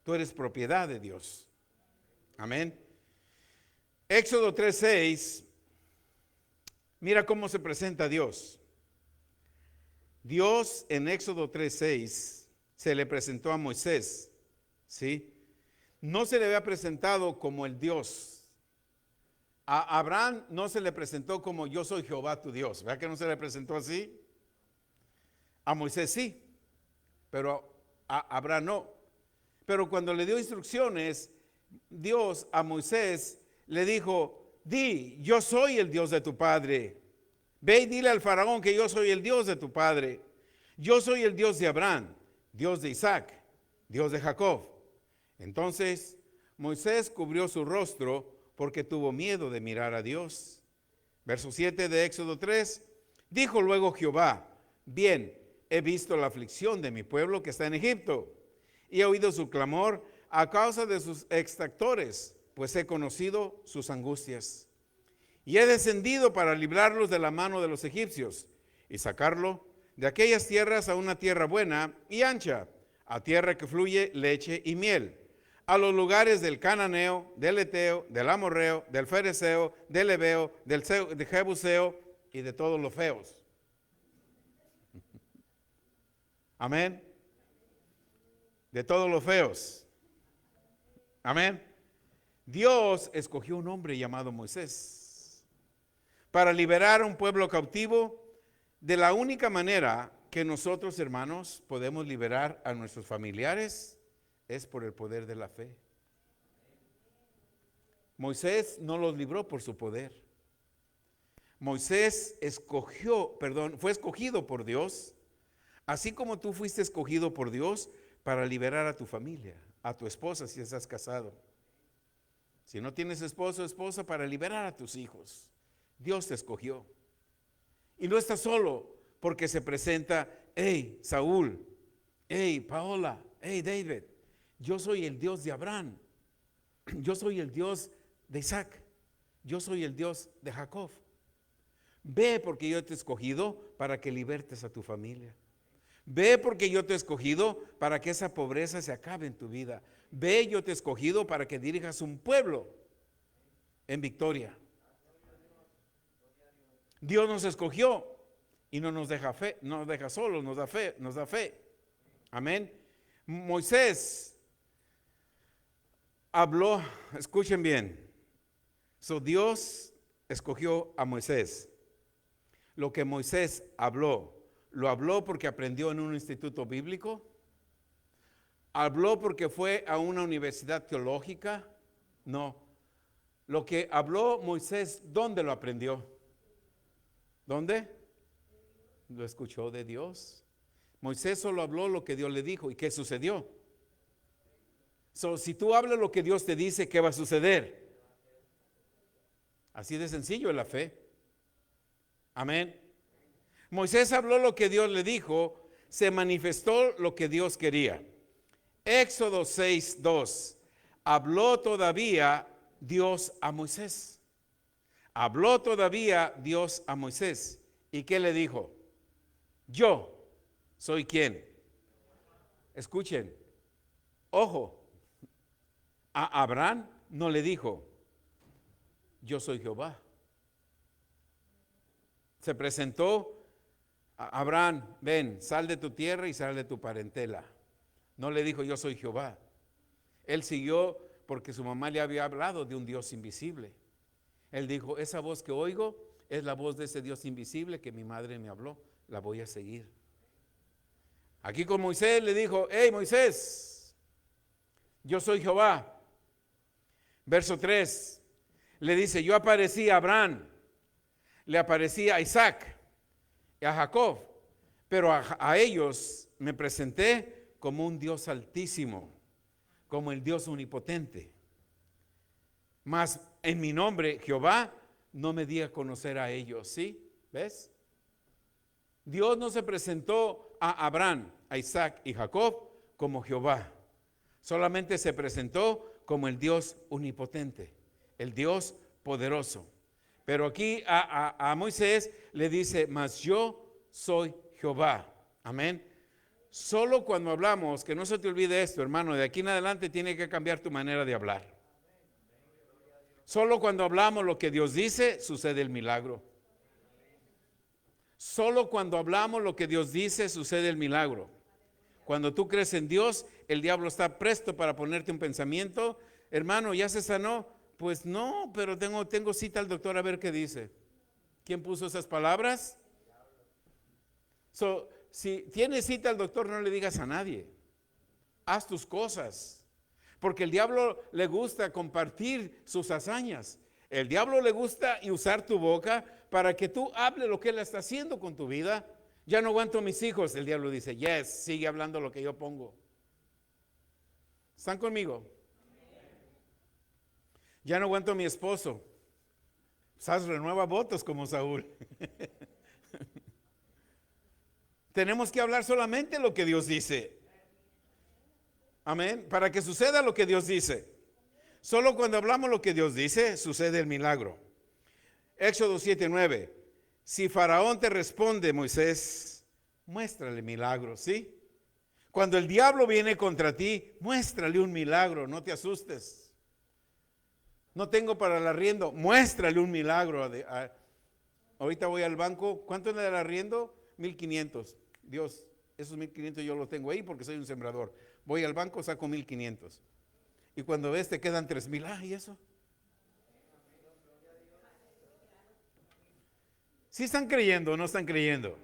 Tú eres propiedad de Dios. Amén. Éxodo 3:6. Mira cómo se presenta Dios. Dios en Éxodo 3:6 se le presentó a Moisés, ¿sí? No se le había presentado como el Dios. A Abraham no se le presentó como yo soy Jehová tu Dios. ¿Verdad que no se le presentó así? A Moisés sí, pero a Abraham no. Pero cuando le dio instrucciones, Dios a Moisés le dijo, di, yo soy el Dios de tu padre. Ve y dile al faraón que yo soy el Dios de tu padre. Yo soy el Dios de Abraham, Dios de Isaac, Dios de Jacob. Entonces Moisés cubrió su rostro porque tuvo miedo de mirar a Dios. Verso 7 de Éxodo 3. Dijo luego Jehová, bien, he visto la aflicción de mi pueblo que está en Egipto y he oído su clamor a causa de sus extractores, pues he conocido sus angustias. Y he descendido para librarlos de la mano de los egipcios y sacarlo de aquellas tierras a una tierra buena y ancha, a tierra que fluye leche y miel, a los lugares del cananeo, del eteo, del amorreo, del fereceo, del heveo, del jebuseo y de todos los feos. Amén. De todos los feos. Amén. Dios escogió un hombre llamado Moisés para liberar a un pueblo cautivo de la única manera que nosotros, hermanos, podemos liberar a nuestros familiares es por el poder de la fe. Moisés no los libró por su poder. Moisés fue escogido por Dios, así como tú fuiste escogido por Dios para liberar a tu familia, a tu esposa si estás casado. Si no tienes esposo o esposa, para liberar a tus hijos. Dios te escogió. Y no estás solo porque se presenta, hey, Saúl, hey, Paola, hey, David. Yo soy el Dios de Abraham. Yo soy el Dios de Isaac. Yo soy el Dios de Jacob. Ve porque yo te he escogido para que libertes a tu familia. Ve porque yo te he escogido para que esa pobreza se acabe en tu vida. Ve, yo te he escogido para que dirijas un pueblo en victoria. Dios nos escogió y no nos deja fe, no nos deja solos, nos da fe. Amén. Moisés habló, escuchen bien. Dios escogió a Moisés. Lo que Moisés habló, ¿lo habló porque aprendió en un instituto bíblico? ¿Habló porque fue a una universidad teológica? No. Lo que habló Moisés, ¿dónde lo aprendió? ¿Dónde? Lo escuchó de Dios. Moisés solo habló lo que Dios le dijo. ¿Y qué sucedió? Si tú hablas lo que Dios te dice, ¿qué va a suceder? Así de sencillo es la fe. Amén. Moisés habló lo que Dios le dijo, se manifestó lo que Dios quería. Éxodo 6:2. Habló todavía Dios a Moisés. Habló todavía Dios a Moisés. ¿Y qué le dijo? Yo soy quien. Escuchen, ojo, a Abraham no le dijo, yo soy Jehová. Se presentó a Abraham, ven, sal de tu tierra y sal de tu parentela. No le dijo, yo soy Jehová. Él siguió porque su mamá le había hablado de un Dios invisible. Él dijo, esa voz que oigo es la voz de ese Dios invisible que mi madre me habló, la voy a seguir. Aquí con Moisés le dijo, hey Moisés, yo soy Jehová. Verso 3, le dice, yo aparecí a Abraham, le aparecí a Isaac y a Jacob, pero a ellos me presenté como un Dios altísimo, como el Dios omnipotente. Mas en mi nombre, Jehová, no me di a conocer a ellos. ¿Sí? ¿Ves? Dios no se presentó a Abraham, a Isaac y Jacob como Jehová. Solamente se presentó como el Dios omnipotente, el Dios poderoso. Pero aquí a Moisés le dice, mas yo soy Jehová. Amén. Solo cuando hablamos, que no se te olvide esto, hermano, de aquí en adelante tiene que cambiar tu manera de hablar. Solo cuando hablamos lo que Dios dice, sucede el milagro. Solo cuando hablamos lo que Dios dice, sucede el milagro. Cuando tú crees en Dios, el diablo está presto para ponerte un pensamiento. Hermano, ¿ya se sanó? Pues no, pero tengo cita al doctor a ver qué dice. ¿Quién puso esas palabras? Si tienes cita al doctor, no le digas a nadie. Haz tus cosas. Porque el diablo le gusta compartir sus hazañas. El diablo le gusta usar tu boca para que tú hables lo que él está haciendo con tu vida. Ya no aguanto a mis hijos. El diablo dice, yes, sigue hablando lo que yo pongo. ¿Están conmigo? Ya no aguanto a mi esposo. Pues renueva votos como Saúl. Tenemos que hablar solamente lo que Dios dice. Amén. Para que suceda lo que Dios dice. Solo cuando hablamos lo que Dios dice, sucede el milagro. Éxodo 7:9. Si Faraón te responde, Moisés, muéstrale milagro, ¿sí? Cuando el diablo viene contra ti, muéstrale un milagro, no te asustes. No tengo para el arriendo, muéstrale un milagro. Ahorita voy al banco, ¿cuánto es el arriendo? 1,500. Dios, esos 1,500 yo los tengo ahí porque soy un sembrador. Voy al banco, saco 1,500. Y cuando ves te quedan 3,000. ¿Y eso? ¿Sí están creyendo o no están creyendo?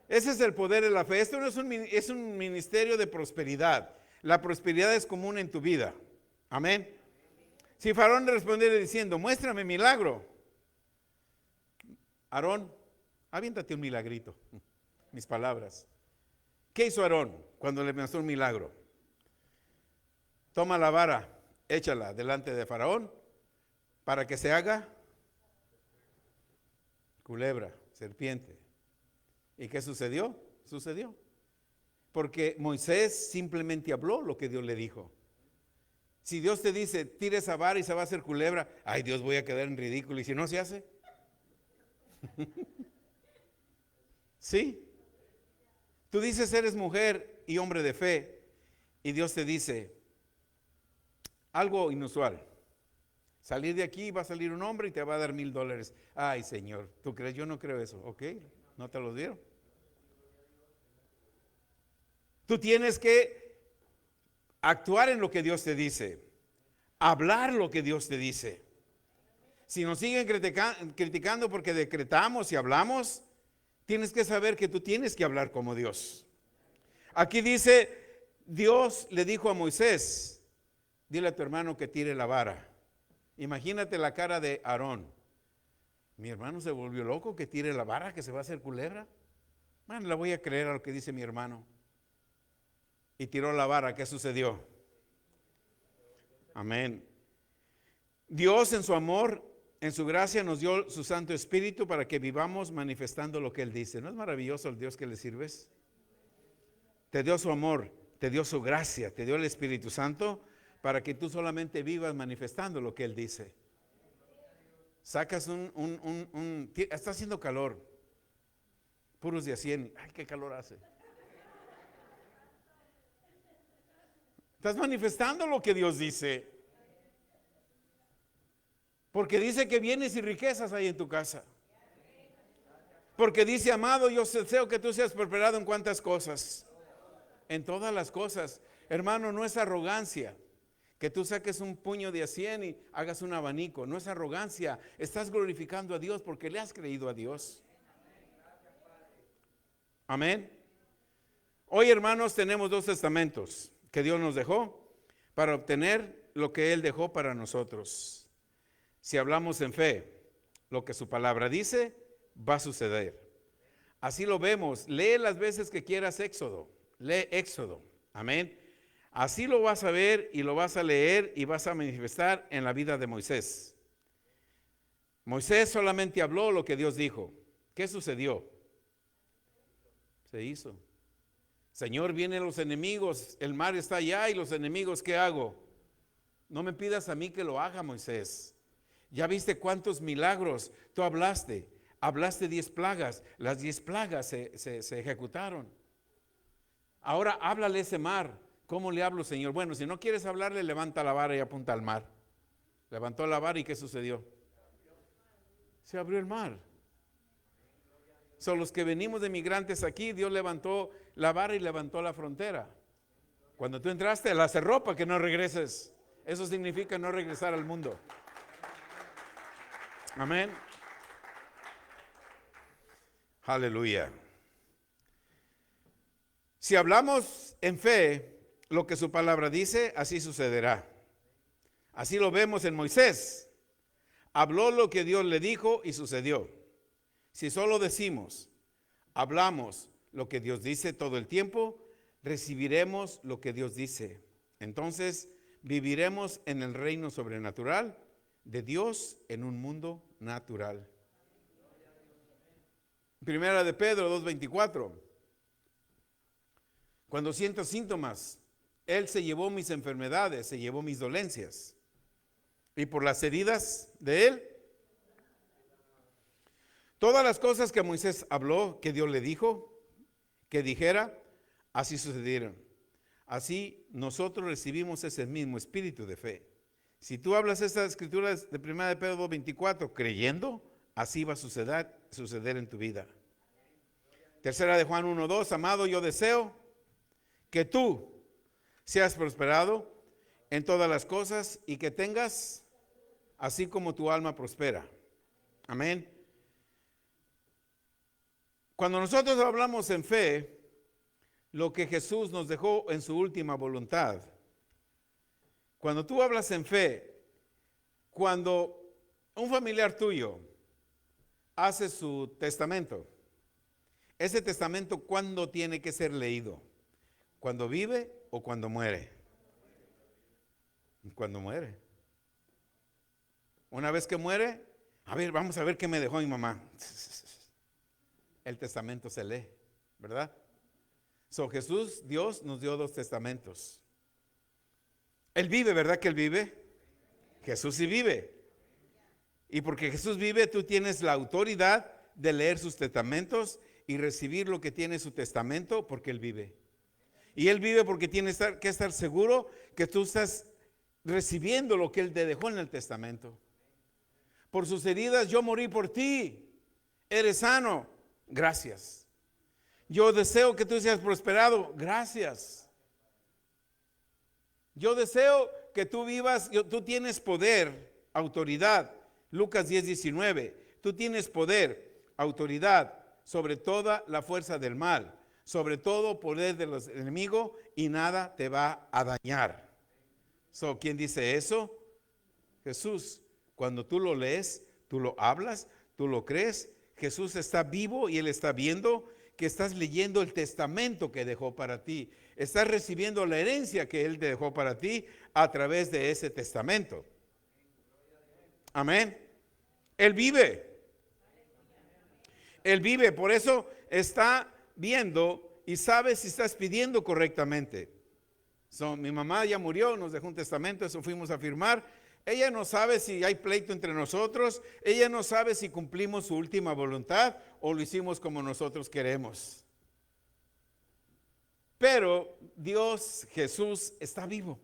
Ese es el poder de la fe. Esto no es un ministerio de prosperidad. La prosperidad es común en tu vida. Amén. Si Faraón respondiera diciendo, muéstrame milagro. Aarón, aviéntate un milagrito. Mis palabras. ¿Qué hizo Aarón cuando le mostró un milagro? Toma la vara, échala delante de Faraón para que se haga culebra, serpiente. ¿Y qué sucedió? Sucedió. Porque Moisés simplemente habló lo que Dios le dijo. Si Dios te dice, tire esa vara y se va a hacer culebra, ay Dios, voy a quedar en ridículo. ¿Y si no se hace? ¿Sí? Tú dices eres mujer y hombre de fe y Dios te dice algo inusual. Salir de aquí va a salir un hombre y te va a dar $1,000. Ay Señor, ¿tú crees? Yo no creo eso. Ok, no te lo dieron. Tú tienes que actuar en lo que Dios te dice, hablar lo que Dios te dice. Si nos siguen criticando porque decretamos y hablamos, tienes que saber que tú tienes que hablar como Dios. Aquí dice, Dios le dijo a Moisés, dile a tu hermano que tire la vara. Imagínate la cara de Aarón. Mi hermano se volvió loco, que tire la vara, que se va a hacer culebra. Man, la voy a creer a lo que dice mi hermano. Y tiró la vara. ¿Qué sucedió? Amén. Dios en su amor, en su gracia nos dio su Santo Espíritu para que vivamos manifestando lo que Él dice. ¿No es maravilloso el Dios que le sirves? Te dio su amor, te dio su gracia, te dio el Espíritu Santo para que tú solamente vivas manifestando lo que Él dice. Sacas está haciendo calor, puros de a 100, ay, qué calor hace. Estás manifestando lo que Dios dice. Porque dice que bienes y riquezas hay en tu casa. Porque dice, amado, yo deseo que tú seas prosperado en cuántas cosas. En todas las cosas. Hermano, no es arrogancia que tú saques un puño de a 100 y hagas un abanico. No es arrogancia. Estás glorificando a Dios porque le has creído a Dios. Amén. Hoy, hermanos, tenemos 2 testamentos que Dios nos dejó para obtener lo que Él dejó para nosotros. Si hablamos en fe, lo que su palabra dice, va a suceder. Así lo vemos. Lee las veces que quieras Éxodo. Lee Éxodo. Amén. Así lo vas a ver y lo vas a leer y vas a manifestar en la vida de Moisés. Moisés solamente habló lo que Dios dijo. ¿Qué sucedió? Se hizo. Señor, vienen los enemigos, el mar está allá y los enemigos, ¿qué hago? No me pidas a mí que lo haga, Moisés. Ya viste cuántos milagros tú hablaste 10 plagas, las 10 plagas se ejecutaron. Ahora háblale a ese mar. ¿Cómo le hablo, Señor? Bueno, si no quieres hablarle, levanta la vara y apunta al mar. Levantó la vara y ¿qué sucedió? Se abrió el mar. Son los que venimos de migrantes aquí, Dios levantó la vara y levantó la frontera. Cuando tú entraste, la cerró para que no regreses. Eso significa no regresar al mundo. Amén. Aleluya. Si hablamos en fe, lo que su palabra dice, así sucederá. Así lo vemos en Moisés. Habló lo que Dios le dijo y sucedió. Si solo decimos, hablamos lo que Dios dice todo el tiempo, recibiremos lo que Dios dice. Entonces viviremos en el reino sobrenatural de Dios en un mundo natural. Primera de Pedro 2:24. Cuando siento síntomas, Él se llevó mis enfermedades, se llevó mis dolencias. Y por las heridas de Él, todas las cosas que Moisés habló, que Dios le dijo, que dijera, así sucedieron. Así nosotros recibimos ese mismo espíritu de fe. Si tú hablas estas escrituras de 1 de Pedro 2:24 creyendo, así va a suceder en tu vida. Tercera de Juan 1:2, amado, yo deseo que tú seas prosperado en todas las cosas y que tengas así como tu alma prospera. Amén. Cuando nosotros hablamos en fe, lo que Jesús nos dejó en su última voluntad, cuando tú hablas en fe, cuando un familiar tuyo hace su testamento, ese testamento, ¿cuándo tiene que ser leído? ¿Cuando vive o cuando muere? Cuando muere. Una vez que muere, a ver, vamos a ver qué me dejó mi mamá. El testamento se lee, ¿verdad? Jesús, Dios, nos dio 2 testamentos. Él vive, ¿verdad que Él vive? Jesús sí vive. Y porque Jesús vive, tú tienes la autoridad de leer sus testamentos y recibir lo que tiene su testamento porque Él vive. Y Él vive porque tienes que estar seguro que tú estás recibiendo lo que Él te dejó en el testamento. Por sus heridas yo morí por ti. Eres sano. Gracias. Yo deseo que tú seas prosperado. Gracias. Yo deseo que tú vivas, tú tienes poder, autoridad. Lucas 10:19. Tú tienes poder, autoridad sobre toda la fuerza del mal, sobre todo poder de los enemigos y nada te va a dañar. ¿Quién dice eso? Jesús. Cuando tú lo lees, tú lo hablas, tú lo crees, Jesús está vivo y Él está viendo que estás leyendo el testamento que dejó para ti. Estás recibiendo la herencia que Él dejó para ti a través de ese testamento. Amén. Él vive. Él vive, por eso está viendo y sabe si estás pidiendo correctamente. Mi mamá ya murió, nos dejó un testamento, eso fuimos a firmar. Ella no sabe si hay pleito entre nosotros, ella no sabe si cumplimos su última voluntad o lo hicimos como nosotros queremos. Pero Dios, Jesús, está vivo.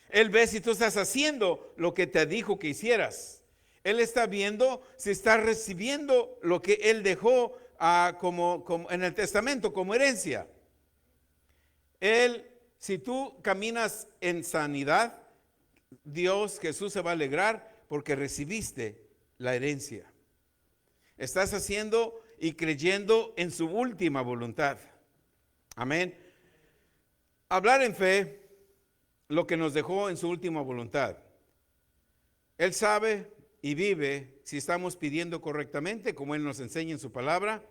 Él ve si tú estás haciendo lo que te dijo que hicieras. Él está viendo si estás recibiendo lo que Él dejó como en el testamento como herencia. Si tú caminas en sanidad, Dios, Jesús se va a alegrar porque recibiste la herencia. Estás haciendo y creyendo en su última voluntad. Amén. Hablar en fe, lo que nos dejó en su última voluntad. Él sabe y vive si estamos pidiendo correctamente, como Él nos enseña en su palabra,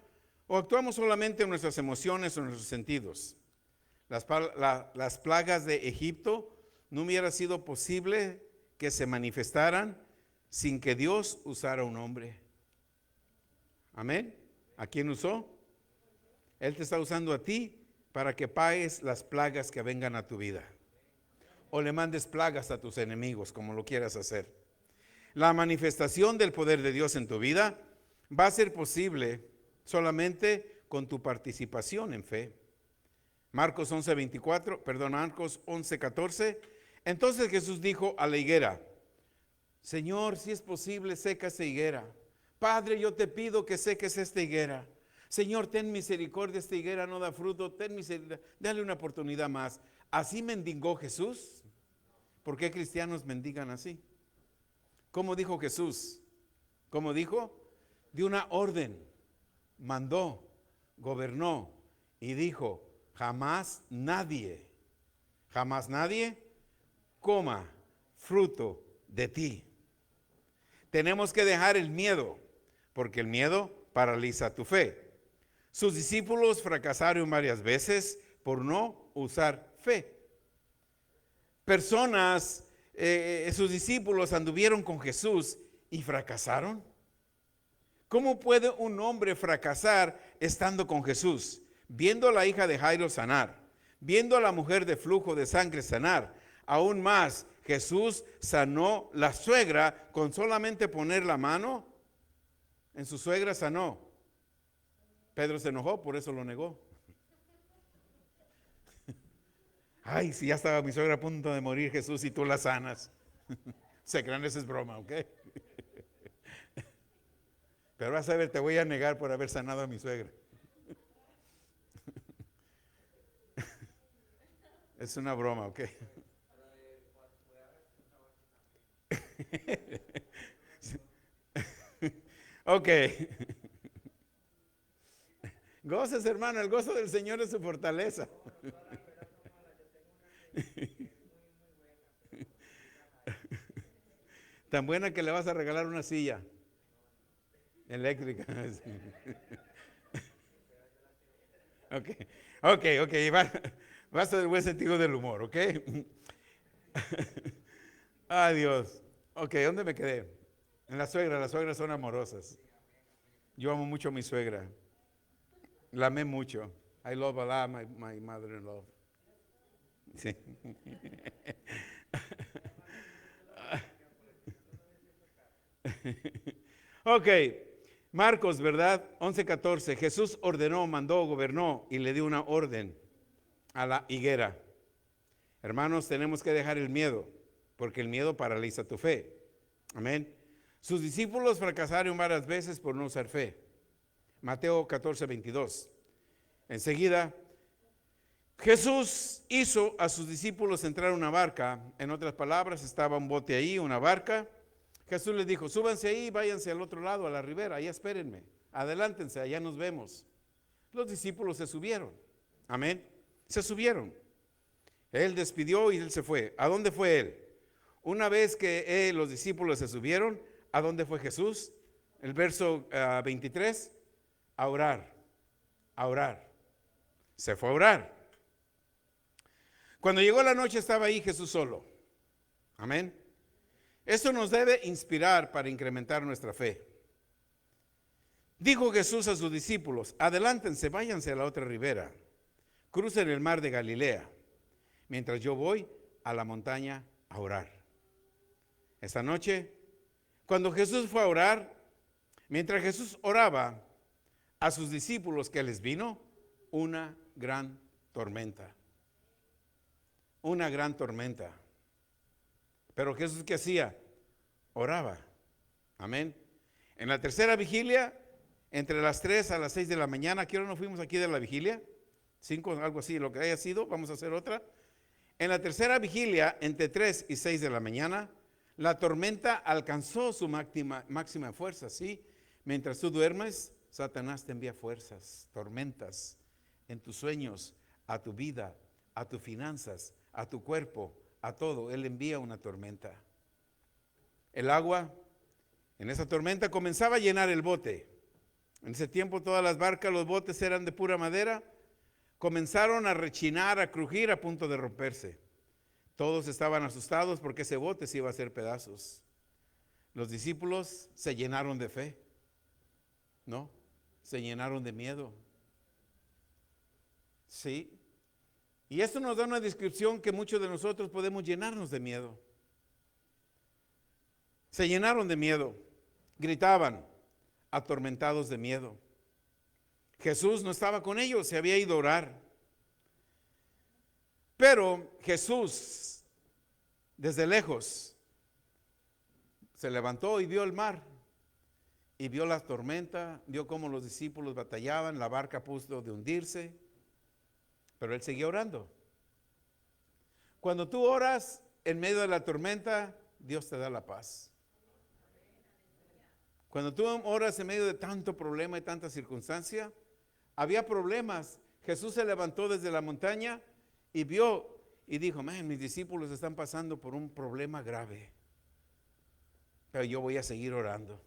o actuamos solamente en nuestras emociones o en nuestros sentidos. Las plagas de Egipto no hubiera sido posible que se manifestaran sin que Dios usara un hombre. Amén. ¿A quién usó? Él te está usando a ti para que pagues las plagas que vengan a tu vida. O le mandes plagas a tus enemigos, como lo quieras hacer. La manifestación del poder de Dios en tu vida va a ser posible solamente con tu participación en fe. Marcos 11:14. Entonces Jesús dijo a la higuera: Señor, si es posible, seca esta higuera. Padre, yo te pido que seques esta higuera. Señor, ten misericordia, esta higuera no da fruto, ten misericordia, dale una oportunidad más. ¿Así mendigó Jesús? ¿Por qué cristianos mendigan así? ¿Cómo dijo Jesús? ¿Cómo dijo? Dio una orden, mandó, gobernó y dijo: jamás nadie coma fruto de ti. Tenemos que dejar el miedo, porque el miedo paraliza tu fe. Sus discípulos fracasaron varias veces por no usar fe. Sus discípulos anduvieron con Jesús y fracasaron. ¿Cómo puede un hombre fracasar estando con Jesús? Viendo a la hija de Jairo sanar, viendo a la mujer de flujo de sangre sanar. Aún más, Jesús sanó la suegra con solamente poner la mano en su suegra, sanó. Pedro se enojó, por eso lo negó. Ay, si ya estaba mi suegra a punto de morir, Jesús, y tú la sanas. Se crean, esa es broma, ¿ok? Pero vas a ver, te voy a negar por haber sanado a mi suegra. Es una broma, ¿ok? Ok. Goces, hermano, el gozo del Señor es su fortaleza. Tan buena que le vas a regalar una silla eléctrica. Ok. Vas a tener buen sentido del humor, ¿ok? Ay, Dios. Ok, ¿dónde me quedé? En la suegra. Las suegras son amorosas. Yo amo mucho a mi suegra. La amé mucho. I love a lot my mother-in-law. Sí. Ok, Marcos, ¿verdad? 11:14. Jesús ordenó, mandó, gobernó y le dio una orden a la higuera. Hermanos, tenemos que dejar el miedo, porque el miedo paraliza tu fe. Amén. Sus discípulos fracasaron varias veces por no usar fe. Mateo 14:22. Enseguida, Jesús hizo a sus discípulos entrar en una barca. En otras palabras, estaba un bote ahí, una barca. Jesús les dijo: súbanse ahí, váyanse al otro lado, a la ribera, allá espérenme. Adelántense, allá nos vemos. Los discípulos se subieron. Amén. Se subieron. Él despidió y él se fue. ¿A dónde fue él? Una vez que los discípulos se subieron, ¿a dónde fue Jesús? El verso 23, a orar. A orar. Se fue a orar. Cuando llegó la noche estaba ahí Jesús solo. Amén. Esto nos debe inspirar para incrementar nuestra fe. Dijo Jesús a sus discípulos: adelántense, váyanse a la otra ribera, crucen el mar de Galilea, mientras yo voy a la montaña a orar. Esta noche, cuando Jesús fue a orar, mientras Jesús oraba, a sus discípulos que les vino una gran tormenta. Una gran tormenta. Pero Jesús, ¿qué hacía? Oraba. Amén. En la tercera vigilia, entre las 3 a las 6 de la mañana, ¿qué hora nos fuimos aquí de la vigilia? 5, algo así, lo que haya sido, vamos a hacer otra. En la tercera vigilia, entre 3 y 6 de la mañana, la tormenta alcanzó su máxima fuerza, ¿sí? Mientras tú duermes, Satanás te envía fuerzas, tormentas en tus sueños, a tu vida, a tus finanzas, a tu cuerpo, a todo, Él envía una tormenta. El agua, en esa tormenta, comenzaba a llenar el bote. En ese tiempo todas las barcas, los botes eran de pura madera. Comenzaron a rechinar, a crujir a punto de romperse. Todos estaban asustados porque ese bote se iba a hacer pedazos. Los discípulos se llenaron de fe, ¿no? Se llenaron de miedo. Sí. Y esto nos da una descripción que muchos de nosotros podemos llenarnos de miedo. Se llenaron de miedo, gritaban, atormentados de miedo. Jesús no estaba con ellos, se había ido a orar. Pero Jesús, desde lejos, se levantó y vio el mar, y vio la tormenta, vio cómo los discípulos batallaban, la barca a punto de hundirse, pero él seguía orando. Cuando tú oras en medio de la tormenta, Dios te da la paz. Cuando tú oras en medio de tanto problema y tanta circunstancia, había problemas. Jesús se levantó desde la montaña y vio y dijo, mis discípulos están pasando por un problema grave, pero yo voy a seguir orando.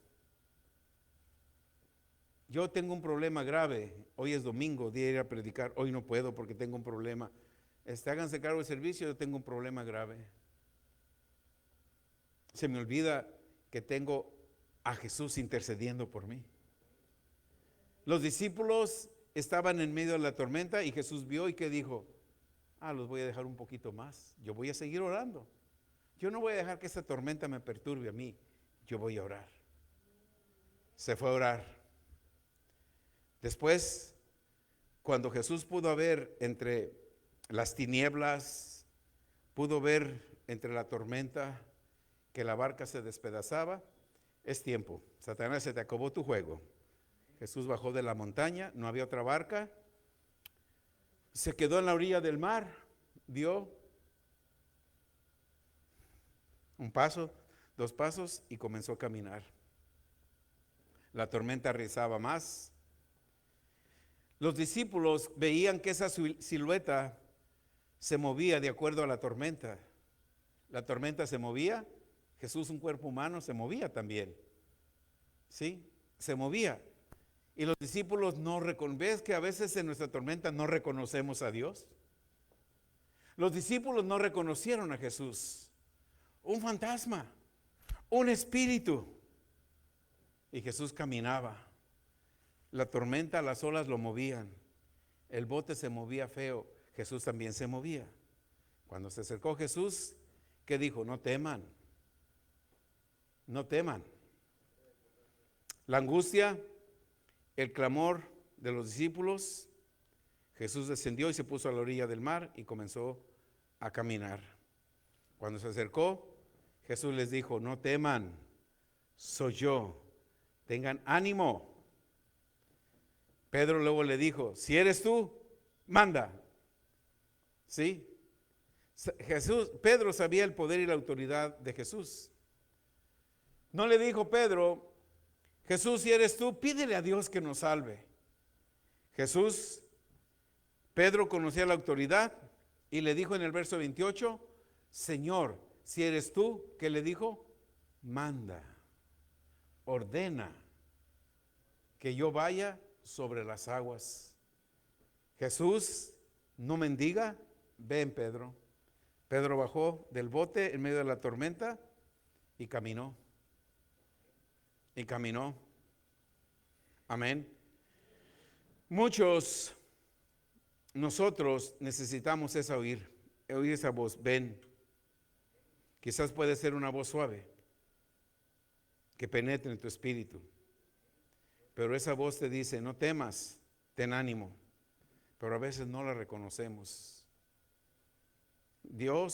Yo tengo un problema grave, hoy es domingo, día de ir a predicar, hoy no puedo porque tengo un problema. Háganse cargo del servicio, yo tengo un problema grave. Se me olvida que tengo a Jesús intercediendo por mí. Los discípulos estaban en medio de la tormenta y Jesús vio y que dijo, los voy a dejar un poquito más, yo voy a seguir orando. Yo no voy a dejar que esta tormenta me perturbe a mí, yo voy a orar. Se fue a orar. Después, cuando Jesús pudo ver entre las tinieblas, pudo ver entre la tormenta que la barca se despedazaba, es tiempo. Satanás, se te acabó tu juego. Jesús bajó de la montaña, no había otra barca, se quedó en la orilla del mar, dio un paso, 2 pasos y comenzó a caminar. La tormenta rizaba más. Los discípulos veían que esa silueta se movía de acuerdo a la tormenta. La tormenta se movía, Jesús, un cuerpo humano, se movía también. ¿Sí? Se movía. Y los discípulos ¿ves que a veces en nuestra tormenta no reconocemos a Dios? Los discípulos no reconocieron a Jesús. Un fantasma, un espíritu. Y Jesús caminaba. La tormenta, las olas lo movían. El bote se movía feo. Jesús también se movía. Cuando se acercó Jesús, ¿qué dijo? No teman. No teman. La angustia, el clamor de los discípulos, Jesús descendió y se puso a la orilla del mar y comenzó a caminar. Cuando se acercó, Jesús les dijo, no teman, soy yo, tengan ánimo. Pedro luego le dijo, si eres tú, manda. ¿Sí? Pedro sabía el poder y la autoridad de Jesús. No le dijo Pedro, Jesús, si eres tú, pídele a Dios que nos salve. Pedro conocía la autoridad y le dijo en el verso 28, Señor, si eres tú, ¿qué le dijo? Manda, ordena que yo vaya sobre las aguas. Jesús no mendiga, ven Pedro. Pedro bajó del bote en medio de la tormenta y caminó. Y caminó. Amén. Nosotros necesitamos oír esa voz, ven. Quizás puede ser una voz suave que penetre en tu espíritu. Pero esa voz te dice, no temas, ten ánimo. Pero a veces no la reconocemos.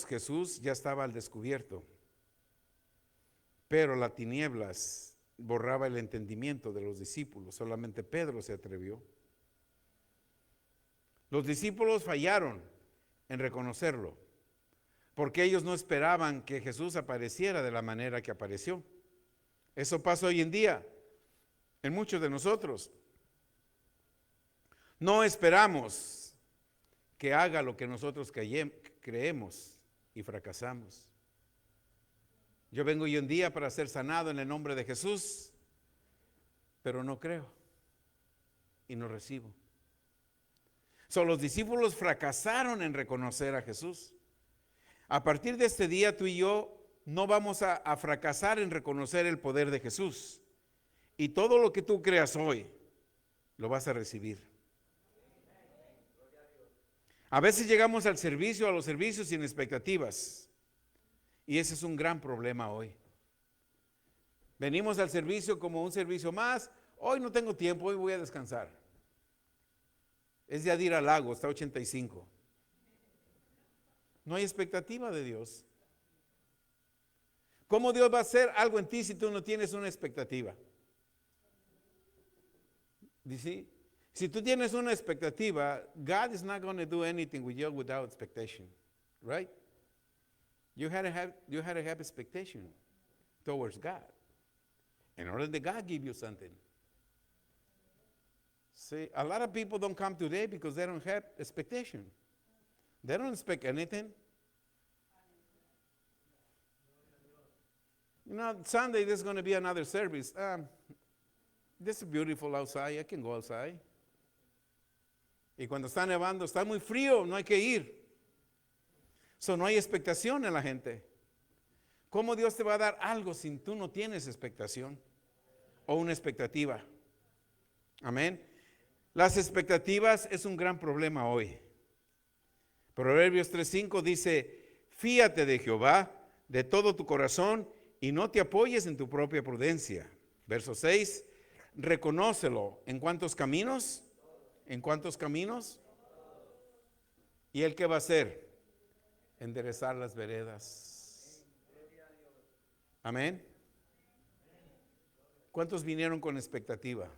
Jesús ya estaba al descubierto. Pero las tinieblas borraba el entendimiento de los discípulos. Solamente Pedro se atrevió. Los discípulos fallaron en reconocerlo, porque ellos no esperaban que Jesús apareciera de la manera que apareció. Eso pasa hoy en día en muchos de nosotros. No esperamos que haga lo que nosotros creemos y fracasamos. Yo vengo hoy en día para ser sanado en el nombre de Jesús, pero no creo y no recibo. Los discípulos fracasaron en reconocer a Jesús. A partir de este día, tú y yo no vamos a fracasar en reconocer el poder de Jesús. Y todo lo que tú creas hoy, lo vas a recibir. A veces llegamos a los servicios sin expectativas. Y ese es un gran problema hoy. Venimos al servicio como un servicio más. Hoy no tengo tiempo, hoy voy a descansar. Es de ir al lago, está 85. No hay expectativa de Dios. ¿Cómo Dios va a hacer algo en ti si tú no tienes una expectativa? ¿Sí? Si tú tienes una expectativa, God is not going to do anything with you without expectation, right? You had to have expectation towards God in order that God give you something. See, a lot of people don't come today because they don't have expectation. They don't expect anything. You know, Sunday there's going to be another service. This is beautiful outside. I can go outside. Y cuando está nevando, está muy frío, no hay que ir. No hay expectación en la gente. ¿Cómo Dios te va a dar algo si tú no tienes expectación o una expectativa? Amén. Las expectativas es un gran problema hoy. Proverbios 3:5 dice: fíate de Jehová de todo tu corazón y no te apoyes en tu propia prudencia. Verso 6, reconócelo. ¿En cuántos caminos? ¿En cuántos caminos? ¿Y él qué va a hacer? Enderezar las veredas. Amén. ¿Cuántos vinieron con expectativa?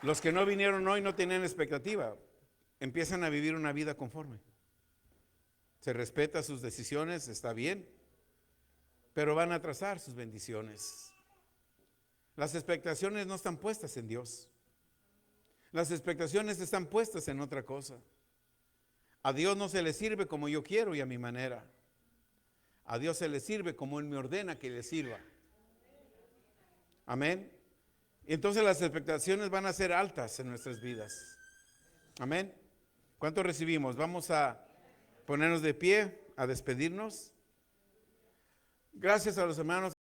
Los que no vinieron hoy no tienen expectativa. Empiezan a vivir una vida conforme. Se respeta sus decisiones, está bien, pero van a atrasar sus bendiciones. Las expectaciones no están puestas en Dios. Las expectaciones están puestas en otra cosa. A Dios no se le sirve como yo quiero y a mi manera. A Dios se le sirve como Él me ordena que le sirva. Amén. Y entonces las expectaciones van a ser altas en nuestras vidas. Amén. ¿Cuánto recibimos? Vamos a ponernos de pie, a despedirnos. Gracias a los hermanos.